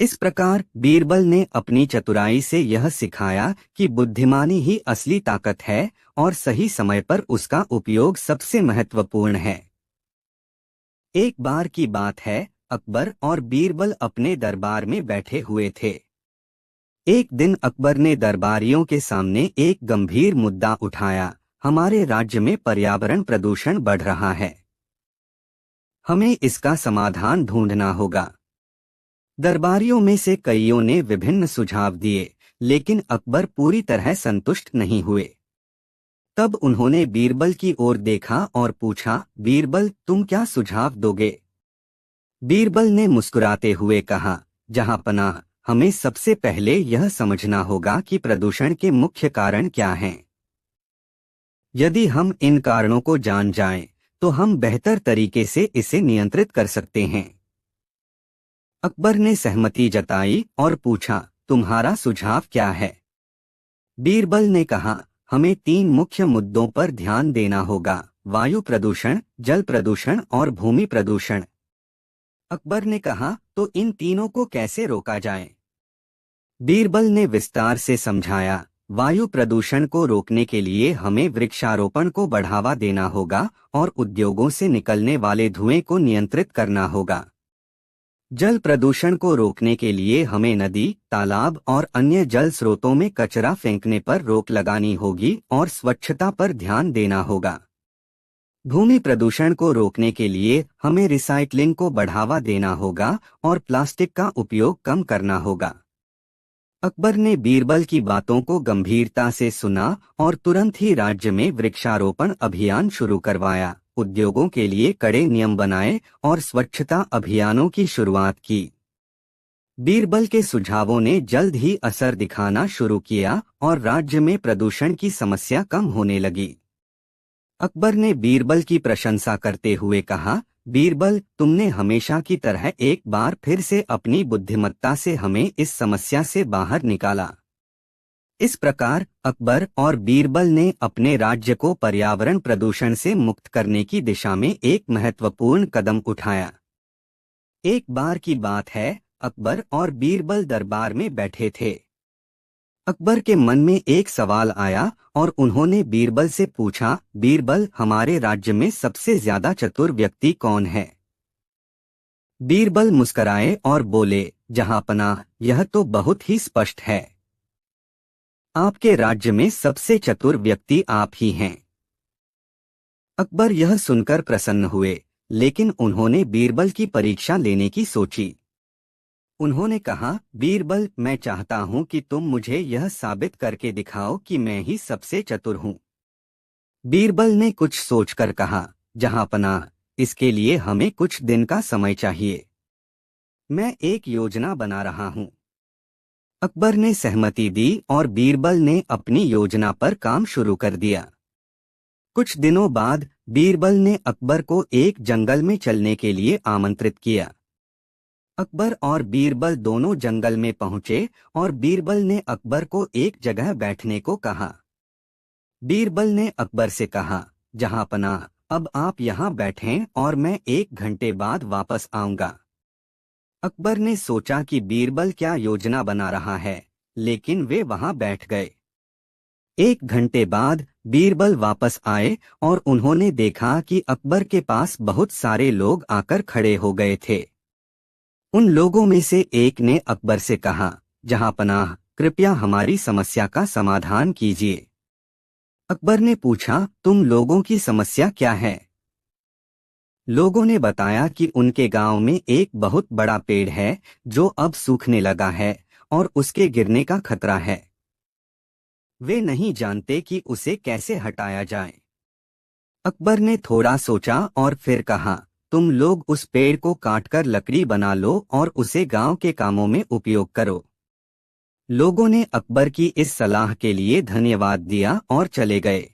इस प्रकार बीरबल ने अपनी चतुराई से यह सिखाया कि बुद्धिमानी ही असली ताकत है और सही समय पर उसका उपयोग सबसे महत्वपूर्ण है। एक बार की बात है, अकबर और बीरबल अपने दरबार में बैठे हुए थे। एक दिन अकबर ने दरबारियों के सामने एक गंभीर मुद्दा उठाया, हमारे राज्य में पर्यावरण प्रदूषण बढ़ रहा है। हमें इसका समाधान ढूंढना होगा। दरबारियों में से कईयों ने विभिन्न सुझाव दिए, लेकिन अकबर पूरी तरह संतुष्ट नहीं हुए। तब उन्होंने बीरबल की ओर देखा और पूछा, बीरबल, तुम क्या सुझाव दोगे? बीरबल ने मुस्कुराते हुए कहा, जहांपनाह, हमें सबसे पहले यह समझना होगा कि प्रदूषण के मुख्य कारण क्या हैं। यदि हम इन कारणों को जान जाएं, तो हम बेहतर तरीके से इसे नियंत्रित कर सकते हैं। अकबर ने सहमति जताई और पूछा, तुम्हारा सुझाव क्या है? बीरबल ने कहा, हमें 3 मुख्य मुद्दों पर ध्यान देना होगा, वायु प्रदूषण, जल प्रदूषण और भूमि प्रदूषण। अकबर ने कहा, तो इन तीनों को कैसे रोका जाए? बीरबल ने विस्तार से समझाया, वायु प्रदूषण को रोकने के लिए हमें वृक्षारोपण को बढ़ावा देना होगा और उद्योगों से निकलने वाले धुएं को नियंत्रित करना होगा। जल प्रदूषण को रोकने के लिए हमें नदी, तालाब और अन्य जल स्रोतों में कचरा फेंकने पर रोक लगानी होगी और स्वच्छता पर ध्यान देना होगा। भूमि प्रदूषण को रोकने के लिए हमें रिसाइक्लिंग को बढ़ावा देना होगा और प्लास्टिक का उपयोग कम करना होगा। अकबर ने बीरबल की बातों को गंभीरता से सुना और तुरंत ही राज्य में वृक्षारोपण अभियान शुरू करवाया, उद्योगों के लिए कड़े नियम बनाए और स्वच्छता अभियानों की शुरुआत की। बीरबल के सुझावों ने जल्द ही असर दिखाना शुरू किया और राज्य में प्रदूषण की समस्या कम होने लगी। अकबर ने बीरबल की प्रशंसा करते हुए कहा, बीरबल, तुमने हमेशा की तरह एक बार फिर से अपनी बुद्धिमत्ता से हमें इस समस्या से बाहर निकाला। इस प्रकार अकबर और बीरबल ने अपने राज्य को पर्यावरण प्रदूषण से मुक्त करने की दिशा में एक महत्वपूर्ण कदम उठाया। एक बार की बात है, अकबर और बीरबल दरबार में बैठे थे। अकबर के मन में एक सवाल आया और उन्होंने बीरबल से पूछा, बीरबल, हमारे राज्य में सबसे ज्यादा चतुर व्यक्ति कौन है? बीरबल मुस्कराए और बोले, जहांपनाह, यह तो बहुत ही स्पष्ट है। आपके राज्य में सबसे चतुर व्यक्ति आप ही हैं। अकबर यह सुनकर प्रसन्न हुए, लेकिन उन्होंने बीरबल की परीक्षा लेने की सोची। उन्होंने कहा, बीरबल, मैं चाहता हूं कि तुम मुझे यह साबित करके दिखाओ कि मैं ही सबसे चतुर हूं। बीरबल ने कुछ सोचकर कहा, जहांपनाह, इसके लिए हमें कुछ दिन का समय चाहिए। मैं एक योजना बना रहा हूं। अकबर ने सहमति दी और बीरबल ने अपनी योजना पर काम शुरू कर दिया। कुछ दिनों बाद बीरबल ने अकबर को एक जंगल में चलने के लिए आमंत्रित किया। अकबर और बीरबल दोनों जंगल में पहुंचे और बीरबल ने अकबर को एक जगह बैठने को कहा। बीरबल ने अकबर से कहा, जहांपनाह, अब आप यहां बैठें और मैं 1 घंटे बाद वापस आऊंगा। अकबर ने सोचा कि बीरबल क्या योजना बना रहा है, लेकिन वे वहां बैठ गए। 1 घंटे बाद बीरबल वापस आए और उन्होंने देखा कि अकबर के पास बहुत सारे लोग आकर खड़े हो गए थे। उन लोगों में से एक ने अकबर से कहा, जहांपनाह, कृपया हमारी समस्या का समाधान कीजिए। अकबर ने पूछा, तुम लोगों की समस्या क्या है? लोगों ने बताया कि उनके गांव में एक बहुत बड़ा पेड़ है जो अब सूखने लगा है और उसके गिरने का खतरा है। वे नहीं जानते कि उसे कैसे हटाया जाए। अकबर ने थोड़ा सोचा और फिर कहा, तुम लोग उस पेड़ को काटकर लकड़ी बना लो और उसे गांव के कामों में उपयोग करो। लोगों ने अकबर की इस सलाह के लिए धन्यवाद दिया और चले गए।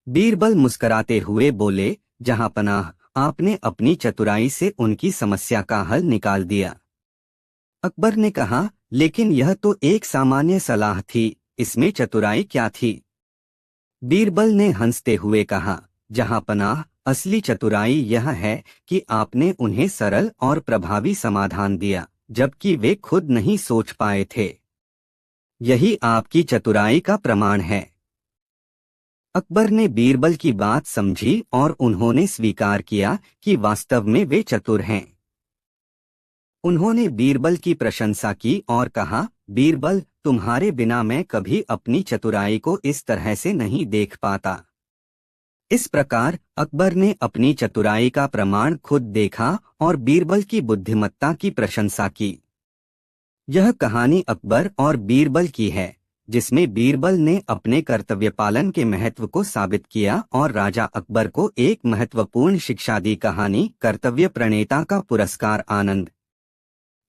बीरबल मुस्कुराते हुए बोले, जहां पनाह, आपने अपनी चतुराई से उनकी समस्या का हल निकाल दिया। अकबर ने कहा, लेकिन यह तो एक सामान्य सलाह थी, इसमें चतुराई क्या थी? बीरबल ने हंसते हुए कहा, जहां पनाह, असली चतुराई यह है कि आपने उन्हें सरल और प्रभावी समाधान दिया, जबकि वे खुद नहीं सोच पाए थे। यही आपकी चतुराई का प्रमाण है। अकबर ने बीरबल की बात समझी और उन्होंने स्वीकार किया कि वास्तव में वे चतुर हैं। उन्होंने बीरबल की प्रशंसा की और कहा, बीरबल, तुम्हारे बिना मैं कभी अपनी चतुराई को इस तरह से नहीं देख पाता। इस प्रकार अकबर ने अपनी चतुराई का प्रमाण खुद देखा और बीरबल की बुद्धिमत्ता की प्रशंसा की। यह कहानी अकबर और बीरबल की है, जिसमें बीरबल ने अपने कर्तव्य पालन के महत्व को साबित किया और राजा अकबर को एक महत्वपूर्ण शिक्षा दी। कहानी कर्तव्य प्रणेता का पुरस्कार। आनंद।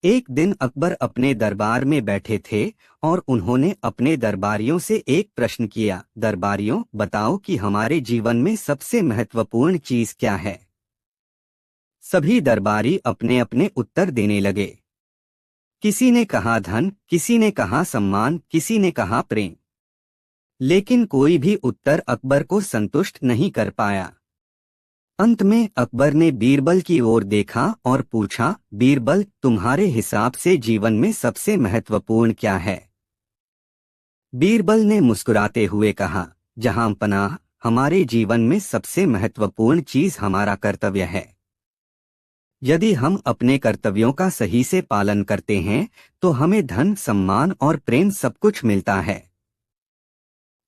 एक दिन अकबर अपने दरबार में बैठे थे और उन्होंने अपने दरबारियों से एक प्रश्न किया, दरबारियों, बताओ कि हमारे जीवन में सबसे महत्वपूर्ण चीज क्या है? सभी दरबारी अपने अपने उत्तर देने लगे। किसी ने कहा धन, किसी ने कहा सम्मान, किसी ने कहा प्रेम। लेकिन कोई भी उत्तर अकबर को संतुष्ट नहीं कर पाया। अंत में अकबर ने बीरबल की ओर देखा और पूछा, बीरबल, तुम्हारे हिसाब से जीवन में सबसे महत्वपूर्ण क्या है? बीरबल ने मुस्कुराते हुए कहा, जहां पनाह, हमारे जीवन में सबसे महत्वपूर्ण चीज हमारा कर्तव्य है। यदि हम अपने कर्तव्यों का सही से पालन करते हैं तो हमें धन, सम्मान और प्रेम सब कुछ मिलता है।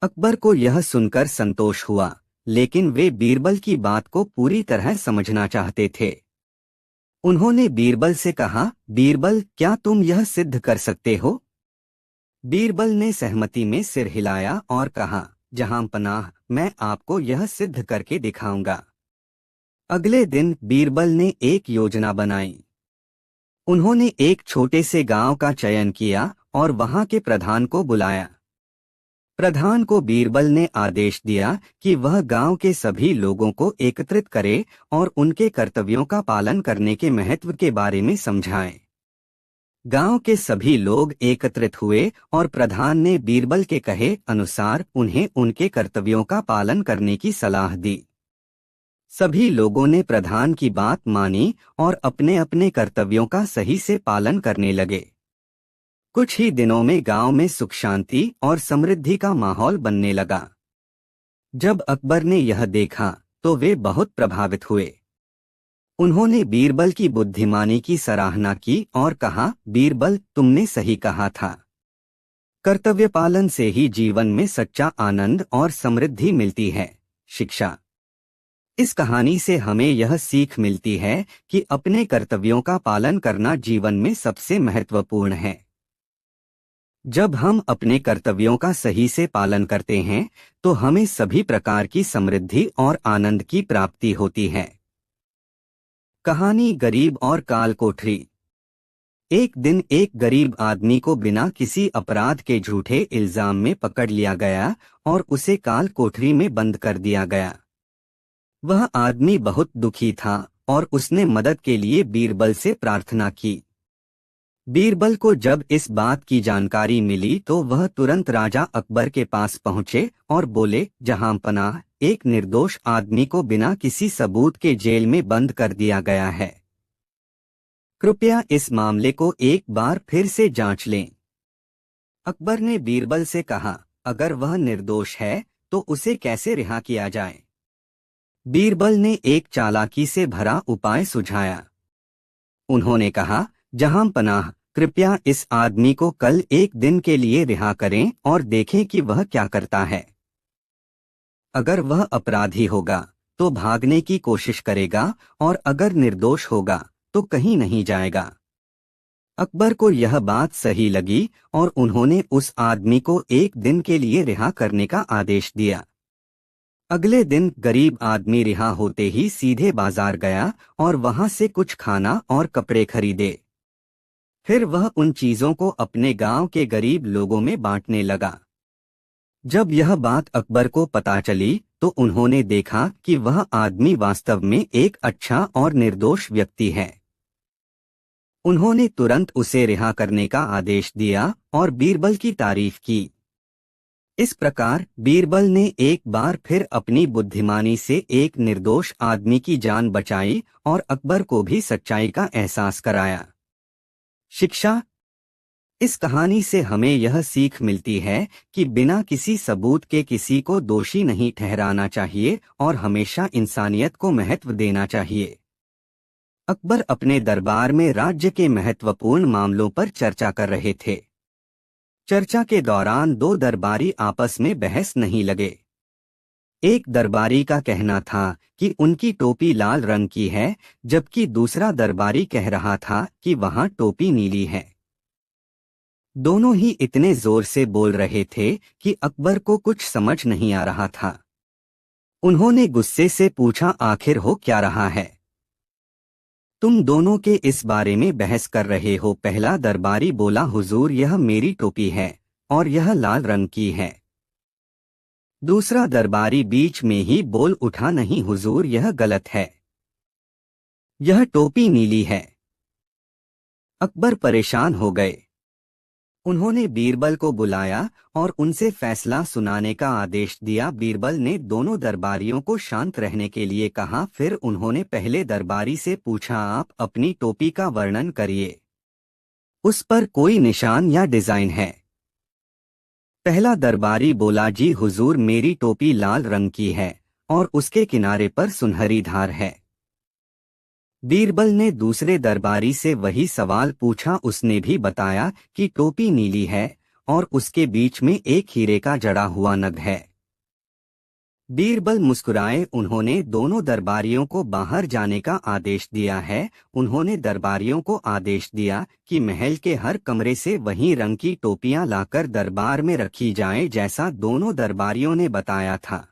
अकबर को यह सुनकर संतोष हुआ, लेकिन वे बीरबल की बात को पूरी तरह समझना चाहते थे। उन्होंने बीरबल से कहा, बीरबल, क्या तुम यह सिद्ध कर सकते हो? बीरबल ने सहमति में सिर हिलाया और कहा, जहां पनाह, मैं आपको यह सिद्ध करके दिखाऊंगा। अगले दिन बीरबल ने एक योजना बनाई। उन्होंने एक छोटे से गांव का चयन किया और वहां के प्रधान को बुलाया। प्रधान को बीरबल ने आदेश दिया कि वह गांव के सभी लोगों को एकत्रित करे और उनके कर्तव्यों का पालन करने के महत्व के बारे में समझाए। गांव के सभी लोग एकत्रित हुए और प्रधान ने बीरबल के कहे अनुसार उन्हें उनके कर्तव्यों का पालन करने की सलाह दी। सभी लोगों ने प्रधान की बात मानी और अपने अपने कर्तव्यों का सही से पालन करने लगे। कुछ ही दिनों में गांव में सुख शांति और समृद्धि का माहौल बनने लगा। जब अकबर ने यह देखा तो वे बहुत प्रभावित हुए। उन्होंने बीरबल की बुद्धिमानी की सराहना की और कहा, बीरबल, तुमने सही कहा था। कर्तव्य पालन से ही जीवन में सच्चा आनंद और समृद्धि मिलती है। शिक्षा। इस कहानी से हमें यह सीख मिलती है कि अपने कर्तव्यों का पालन करना जीवन में सबसे महत्वपूर्ण है। जब हम अपने कर्तव्यों का सही से पालन करते हैं तो हमें सभी प्रकार की समृद्धि और आनंद की प्राप्ति होती है। कहानी गरीब और काल कोठरी। एक दिन एक गरीब आदमी को बिना किसी अपराध के झूठे इल्जाम में पकड़ लिया गया और उसे काल कोठरी में बंद कर दिया गया। वह आदमी बहुत दुखी था और उसने मदद के लिए बीरबल से प्रार्थना की। बीरबल को जब इस बात की जानकारी मिली तो वह तुरंत राजा अकबर के पास पहुंचे और बोले, जहां पनाह, एक निर्दोष आदमी को बिना किसी सबूत के जेल में बंद कर दिया गया है। कृपया इस मामले को एक बार फिर से जांच लें। अकबर ने बीरबल से कहा, अगर वह निर्दोष है तो उसे कैसे रिहा किया जाए? बीरबल ने एक चालाकी से भरा उपाय सुझाया। उन्होंने कहा, जहां पनाह, कृपया इस आदमी को कल एक दिन के लिए रिहा करें और देखें कि वह क्या करता है। अगर वह अपराधी होगा तो भागने की कोशिश करेगा और अगर निर्दोष होगा तो कहीं नहीं जाएगा। अकबर को यह बात सही लगी और उन्होंने उस आदमी को एक दिन के लिए रिहा करने का आदेश दिया। अगले दिन गरीब आदमी रिहा होते ही सीधे बाजार गया और वहां से कुछ खाना और कपड़े खरीदे। फिर वह उन चीजों को अपने गांव के गरीब लोगों में बांटने लगा। जब यह बात अकबर को पता चली तो उन्होंने देखा कि वह आदमी वास्तव में एक अच्छा और निर्दोष व्यक्ति है। उन्होंने तुरंत उसे रिहा करने का आदेश दिया और बीरबल की तारीफ की। इस प्रकार बीरबल ने एक बार फिर अपनी बुद्धिमानी से एक निर्दोष आदमी की जान बचाई और अकबर को भी सच्चाई का एहसास कराया। शिक्षा। इस कहानी से हमें यह सीख मिलती है कि बिना किसी सबूत के किसी को दोषी नहीं ठहराना चाहिए और हमेशा इंसानियत को महत्व देना चाहिए। अकबर अपने दरबार में राज्य के महत्वपूर्ण मामलों पर चर्चा कर रहे थे। चर्चा के दौरान दो दरबारी आपस में बहस नहीं लगे। एक दरबारी का कहना था कि उनकी टोपी लाल रंग की है, जबकि दूसरा दरबारी कह रहा था कि वहां टोपी नीली है। दोनों ही इतने जोर से बोल रहे थे कि अकबर को कुछ समझ नहीं आ रहा था। उन्होंने गुस्से से पूछा, आखिर हो क्या रहा है? तुम दोनों के इस बारे में बहस कर रहे हो। पहला दरबारी बोला, हुजूर यह मेरी टोपी है और यह लाल रंग की है। दूसरा दरबारी बीच में ही बोल उठा, नहीं हुजूर यह गलत है, यह टोपी नीली है। अकबर परेशान हो गए। उन्होंने बीरबल को बुलाया और उनसे फैसला सुनाने का आदेश दिया। बीरबल ने दोनों दरबारियों को शांत रहने के लिए कहा। फिर उन्होंने पहले दरबारी से पूछा, आप अपनी टोपी का वर्णन करिए, उस पर कोई निशान या डिजाइन है? पहला दरबारी बोला, जी हुजूर मेरी टोपी लाल रंग की है और उसके किनारे पर सुनहरी धार है। बीरबल ने दूसरे दरबारी से वही सवाल पूछा। उसने भी बताया कि टोपी नीली है और उसके बीच में एक हीरे का जड़ा हुआ नग है। बीरबल मुस्कुराए। उन्होंने दोनों दरबारियों को बाहर जाने का आदेश दिया है। उन्होंने दरबारियों को आदेश दिया कि महल के हर कमरे से वही रंग की टोपियां लाकर दरबार में रखी जाएं, जैसा दोनों दरबारियों ने बताया था।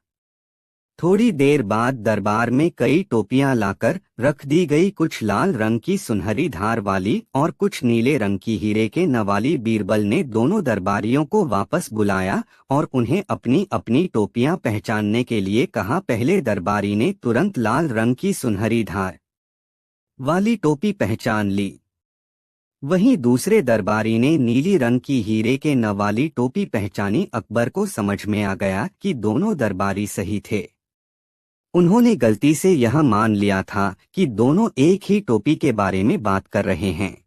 थोड़ी देर बाद दरबार में कई टोपियां लाकर रख दी गई, कुछ लाल रंग की सुनहरी धार वाली और कुछ नीले रंग की हीरे के न वाली। बीरबल ने दोनों दरबारियों को वापस बुलाया और उन्हें अपनी अपनी टोपियां पहचानने के लिए कहा। पहले दरबारी ने तुरंत लाल रंग की सुनहरी धार वाली टोपी पहचान ली, वहीं दूसरे दरबारी ने नीली रंग की हीरे के न वाली टोपी पहचानी। अकबर को समझ में आ गया कि दोनों दरबारी सही थे। उन्होंने गलती से यह मान लिया था कि दोनों एक ही टोपी के बारे में बात कर रहे हैं।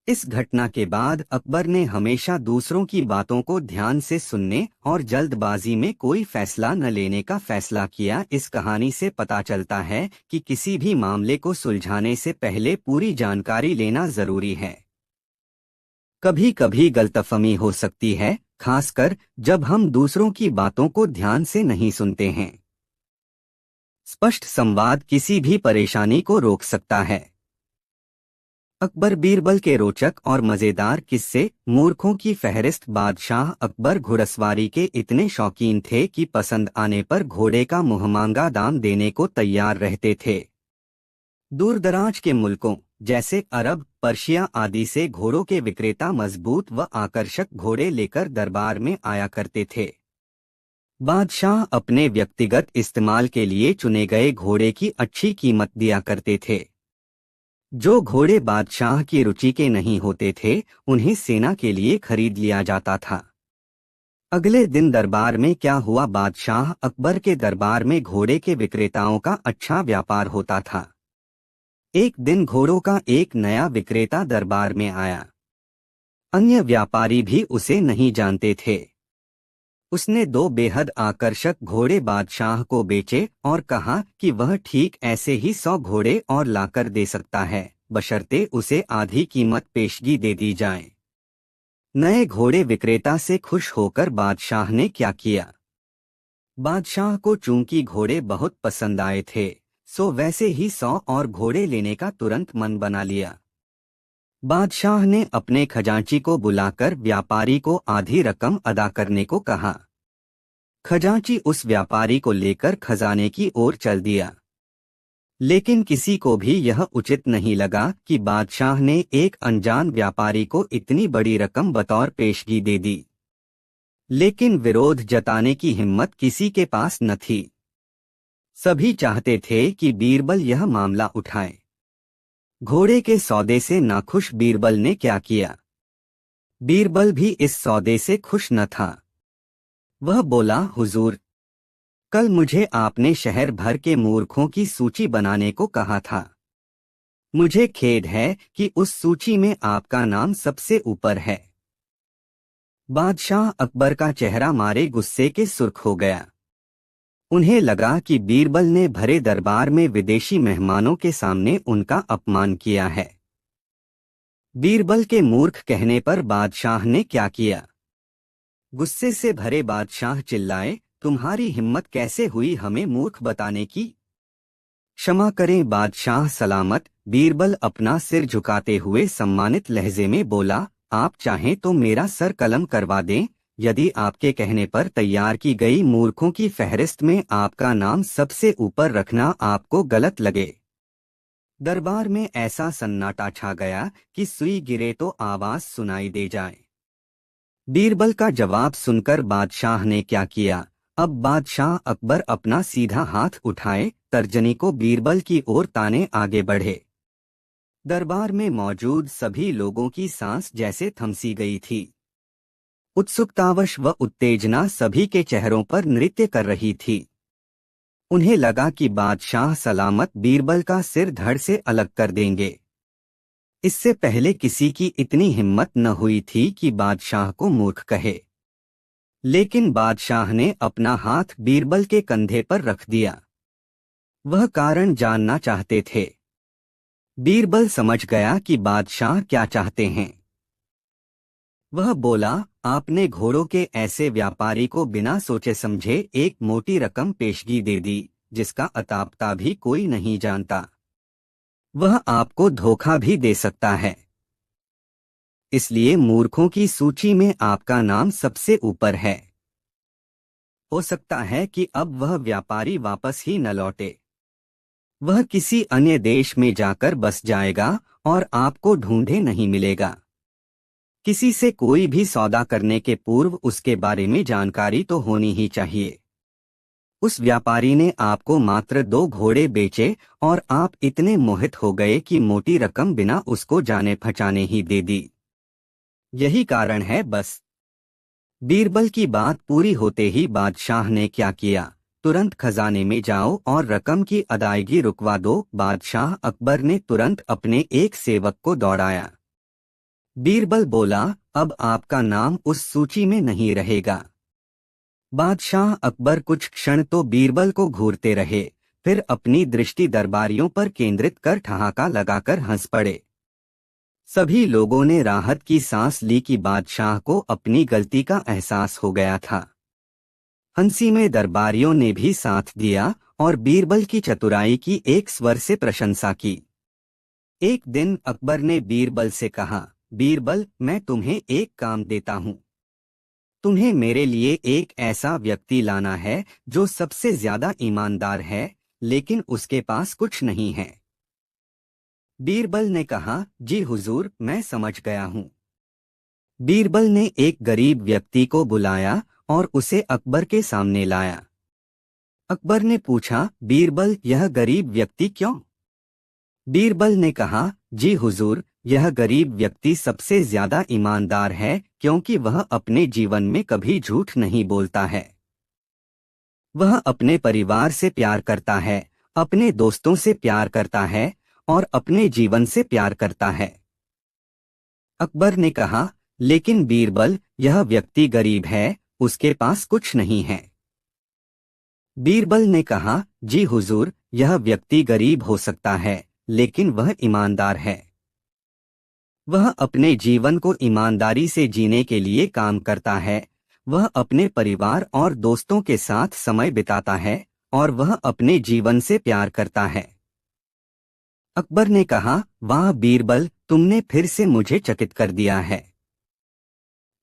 इस घटना के बाद अकबर ने हमेशा दूसरों की बातों को ध्यान से सुनने और जल्दबाजी में कोई फैसला न लेने का फैसला किया। इस कहानी से पता चलता है कि किसी भी मामले को सुलझाने से पहले पूरी जानकारी लेना जरूरी है। कभी कभी गलतफहमी हो सकती है, खासकर जब हम दूसरों की बातों को ध्यान से नहीं सुनते हैं। स्पष्ट संवाद किसी भी परेशानी को रोक सकता है। अकबर बीरबल के रोचक और मजेदार किस्से। मूर्खों की फहरिस्त। बादशाह अकबर घुड़सवारी के इतने शौकीन थे कि पसंद आने पर घोड़े का मुहमांगा दाम देने को तैयार रहते थे। दूरदराज के मुल्कों जैसे अरब, पर्शिया आदि से घोड़ों के विक्रेता मजबूत व आकर्षक घोड़े लेकर दरबार में आया करते थे। बादशाह अपने व्यक्तिगत इस्तेमाल के लिए चुने गए घोड़े की अच्छी कीमत दिया करते थे। जो घोड़े बादशाह की रुचि के नहीं होते थे उन्हें सेना के लिए खरीद लिया जाता था। अगले दिन दरबार में क्या हुआ? बादशाह अकबर के दरबार में घोड़े के विक्रेताओं का अच्छा व्यापार होता था। एक दिन घोड़ों का एक नया विक्रेता दरबार में आया। अन्य व्यापारी भी उसे नहीं जानते थे। उसने दो बेहद आकर्षक घोड़े बादशाह को बेचे और कहा कि वह ठीक ऐसे ही 100 घोड़े और लाकर दे सकता है, बशर्ते उसे आधी कीमत पेशगी दे दी जाए। नए घोड़े विक्रेता से खुश होकर बादशाह ने क्या किया? बादशाह को चूंकि घोड़े बहुत पसंद आए थे, सो वैसे ही 100 और घोड़े लेने का तुरंत मन बना लिया। बादशाह ने अपने खजांची को बुलाकर व्यापारी को आधी रकम अदा करने को कहा। खजांची उस व्यापारी को लेकर खजाने की ओर चल दिया। लेकिन किसी को भी यह उचित नहीं लगा कि बादशाह ने एक अनजान व्यापारी को इतनी बड़ी रकम बतौर पेशगी दे दी। लेकिन विरोध जताने की हिम्मत किसी के पास न थी। सभी चाहते थे कि बीरबल यह मामला उठाए। घोड़े के सौदे से नाखुश बीरबल ने क्या किया? बीरबल भी इस सौदे से खुश न था। वह बोला, हुजूर, कल मुझे आपने शहर भर के मूर्खों की सूची बनाने को कहा था। मुझे खेद है कि उस सूची में आपका नाम सबसे ऊपर है। बादशाह अकबर का चेहरा मारे गुस्से के सुर्ख हो गया। उन्हें लगा कि बीरबल ने भरे दरबार में विदेशी मेहमानों के सामने उनका अपमान किया है। बीरबल के मूर्ख कहने पर बादशाह ने क्या किया? गुस्से से भरे बादशाह चिल्लाए, तुम्हारी हिम्मत कैसे हुई हमें मूर्ख बताने की? क्षमा करें बादशाह सलामत। बीरबल अपना सिर झुकाते हुए सम्मानित लहजे में बोला, आप चाहें तो मेरा सर कलम करवा दें। यदि आपके कहने पर तैयार की गई मूर्खों की फहरिस्त में आपका नाम सबसे ऊपर रखना आपको गलत लगे। दरबार में ऐसा सन्नाटा छा गया कि सुई गिरे तो आवाज सुनाई दे जाए। बीरबल का जवाब सुनकर बादशाह ने क्या किया? अब बादशाह अकबर अपना सीधा हाथ उठाए, तर्जनी को बीरबल की ओर ताने आगे बढ़े। दरबार में मौजूद सभी लोगों की सांस जैसे थमसी गई थी। उत्सुकतावश व उत्तेजना सभी के चेहरों पर नृत्य कर रही थी। उन्हें लगा कि बादशाह सलामत बीरबल का सिर धड़ से अलग कर देंगे। इससे पहले किसी की इतनी हिम्मत न हुई थी कि बादशाह को मूर्ख कहे। लेकिन बादशाह ने अपना हाथ बीरबल के कंधे पर रख दिया। वह कारण जानना चाहते थे। बीरबल समझ गया कि बादशाह क्या चाहते हैं। वह बोला, आपने घोड़ों के ऐसे व्यापारी को बिना सोचे समझे एक मोटी रकम पेशगी दे दी, जिसका अतापता भी कोई नहीं जानता। वह आपको धोखा भी दे सकता है। इसलिए मूर्खों की सूची में आपका नाम सबसे ऊपर है। हो सकता है कि अब वह व्यापारी वापस ही न लौटे। वह किसी अन्य देश में जाकर बस जाएगा और आपको ढूंढे नहीं मिलेगा। किसी से कोई भी सौदा करने के पूर्व उसके बारे में जानकारी तो होनी ही चाहिए। उस व्यापारी ने आपको मात्र 2 घोड़े बेचे और आप इतने मोहित हो गए कि मोटी रकम बिना उसको जाने पहचाने ही दे दी। यही कारण है बस। बीरबल की बात पूरी होते ही बादशाह ने क्या किया? तुरंत खजाने में जाओ और रकम की अदायगी रुकवा दो। बादशाह अकबर ने तुरंत अपने एक सेवक को दौड़ाया। बीरबल बोला, अब आपका नाम उस सूची में नहीं रहेगा। बादशाह अकबर कुछ क्षण तो बीरबल को घूरते रहे, फिर अपनी दृष्टि दरबारियों पर केंद्रित कर ठहाका लगाकर हंस पड़े। सभी लोगों ने राहत की सांस ली कि बादशाह को अपनी गलती का एहसास हो गया था। हंसी में दरबारियों ने भी साथ दिया और बीरबल की चतुराई की एक स्वर से प्रशंसा की। एक दिन अकबर ने बीरबल से कहा, बीरबल, मैं तुम्हें एक काम देता हूं। तुम्हें मेरे लिए एक ऐसा व्यक्ति लाना है जो सबसे ज्यादा ईमानदार है, लेकिन उसके पास कुछ नहीं है। बीरबल ने कहा, जी हुजूर, मैं समझ गया हूं। बीरबल ने एक गरीब व्यक्ति को बुलाया और उसे अकबर के सामने लाया। अकबर ने पूछा, बीरबल, यह गरीब व्यक्ति क्यों? बीरबल ने कहा, जी हुजूर, यह गरीब व्यक्ति सबसे ज्यादा ईमानदार है क्योंकि वह अपने जीवन में कभी झूठ नहीं बोलता है। वह अपने परिवार से प्यार करता है, अपने दोस्तों से प्यार करता है और अपने जीवन से प्यार करता है। अकबर ने कहा, लेकिन बीरबल, यह व्यक्ति गरीब है, उसके पास कुछ नहीं है। बीरबल ने कहा, जी हुजूर, यह व्यक्ति गरीब हो सकता है, लेकिन वह ईमानदार है। वह अपने जीवन को ईमानदारी से जीने के लिए काम करता है। वह अपने परिवार और दोस्तों के साथ समय बिताता है और वह अपने जीवन से प्यार करता है। अकबर ने कहा, वाह बीरबल, तुमने फिर से मुझे चकित कर दिया है।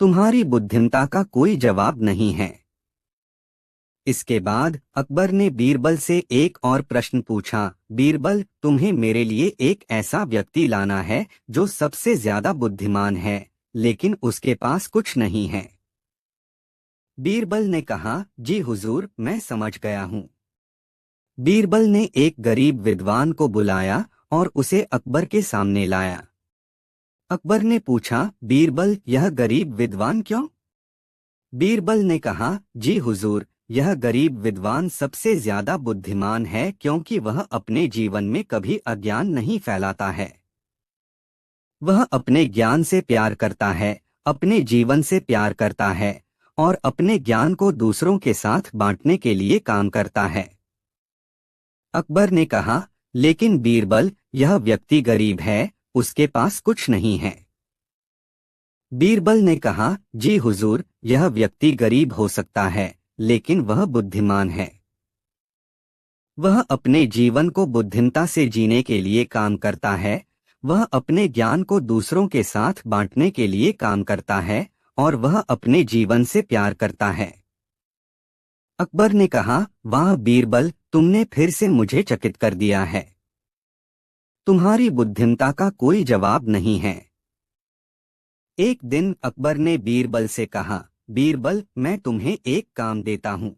तुम्हारी बुद्धिमत्ता का कोई जवाब नहीं है। इसके बाद अकबर ने बीरबल से एक और प्रश्न पूछा, बीरबल, तुम्हें मेरे लिए एक ऐसा व्यक्ति लाना है जो सबसे ज्यादा बुद्धिमान है, लेकिन उसके पास कुछ नहीं है। बीरबल ने कहा, जी हुजूर, मैं समझ गया हूँ। बीरबल ने एक गरीब विद्वान को बुलाया और उसे अकबर के सामने लाया। अकबर ने पूछा, बीरबल, यह गरीब विद्वान क्यों? बीरबल ने कहा, जी हुजूर, यह गरीब विद्वान सबसे ज्यादा बुद्धिमान है क्योंकि वह अपने जीवन में कभी अज्ञान नहीं फैलाता है। वह अपने ज्ञान से प्यार करता है, अपने जीवन से प्यार करता है और अपने ज्ञान को दूसरों के साथ बांटने के लिए काम करता है। अकबर ने कहा, लेकिन बीरबल, यह व्यक्ति गरीब है, उसके पास कुछ नहीं है। बीरबल ने कहा, जी हुजूर, यह व्यक्ति गरीब हो सकता है, लेकिन वह बुद्धिमान है। वह अपने जीवन को बुद्धिमत्ता से जीने के लिए काम करता है, वह अपने ज्ञान को दूसरों के साथ बांटने के लिए काम करता है और वह अपने जीवन से प्यार करता है। अकबर ने कहा, वाह बीरबल, तुमने फिर से मुझे चकित कर दिया है। तुम्हारी बुद्धिमत्ता का कोई जवाब नहीं है। एक दिन अकबर ने बीरबल से कहा, बीरबल, मैं तुम्हें एक काम देता हूँ।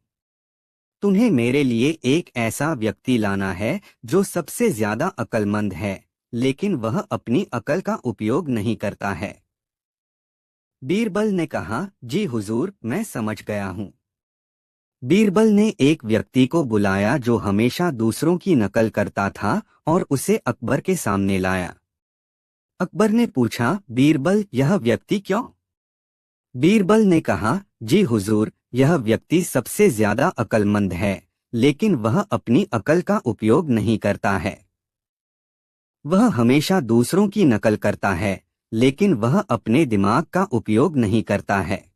तुम्हें मेरे लिए एक ऐसा व्यक्ति लाना है जो सबसे ज्यादा अक्लमंद है, लेकिन वह अपनी अकल का उपयोग नहीं करता है। बीरबल ने कहा, जी हुजूर, मैं समझ गया हूँ। बीरबल ने एक व्यक्ति को बुलाया जो हमेशा दूसरों की नकल करता था और उसे अकबर के सामने लाया। अकबर ने पूछा, बीरबल, यह व्यक्ति क्यों? बीरबल ने कहा, जी हुजूर, यह व्यक्ति सबसे ज्यादा अक्लमंद है, लेकिन वह अपनी अकल का उपयोग नहीं करता है। वह हमेशा दूसरों की नकल करता है, लेकिन वह अपने दिमाग का उपयोग नहीं करता है।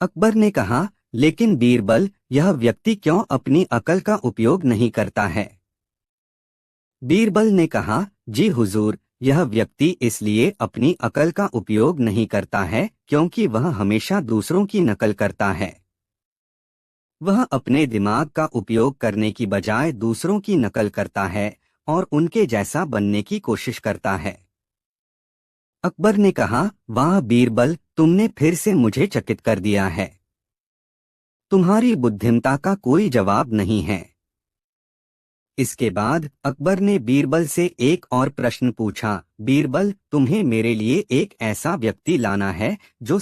अकबर ने कहा, लेकिन बीरबल, यह व्यक्ति क्यों अपनी अकल का उपयोग नहीं करता है? बीरबल ने कहा, जी हुजूर, यह व्यक्ति इसलिए अपनी अकल का उपयोग नहीं करता है क्योंकि वह हमेशा दूसरों की नकल करता है। वह अपने दिमाग का उपयोग करने की बजाय दूसरों की नकल करता है और उनके जैसा बनने की कोशिश करता है। अकबर ने कहा, वाह बीरबल, तुमने फिर से मुझे चकित कर दिया है। तुम्हारी बुद्धिमत्ता का कोई जवाब नहीं है। इसके बाद अकबर ने बीरबल से एक और प्रश्न पूछा, बीरबल, तुम्हें मेरे लिए एक ऐसा व्यक्ति लाना है जो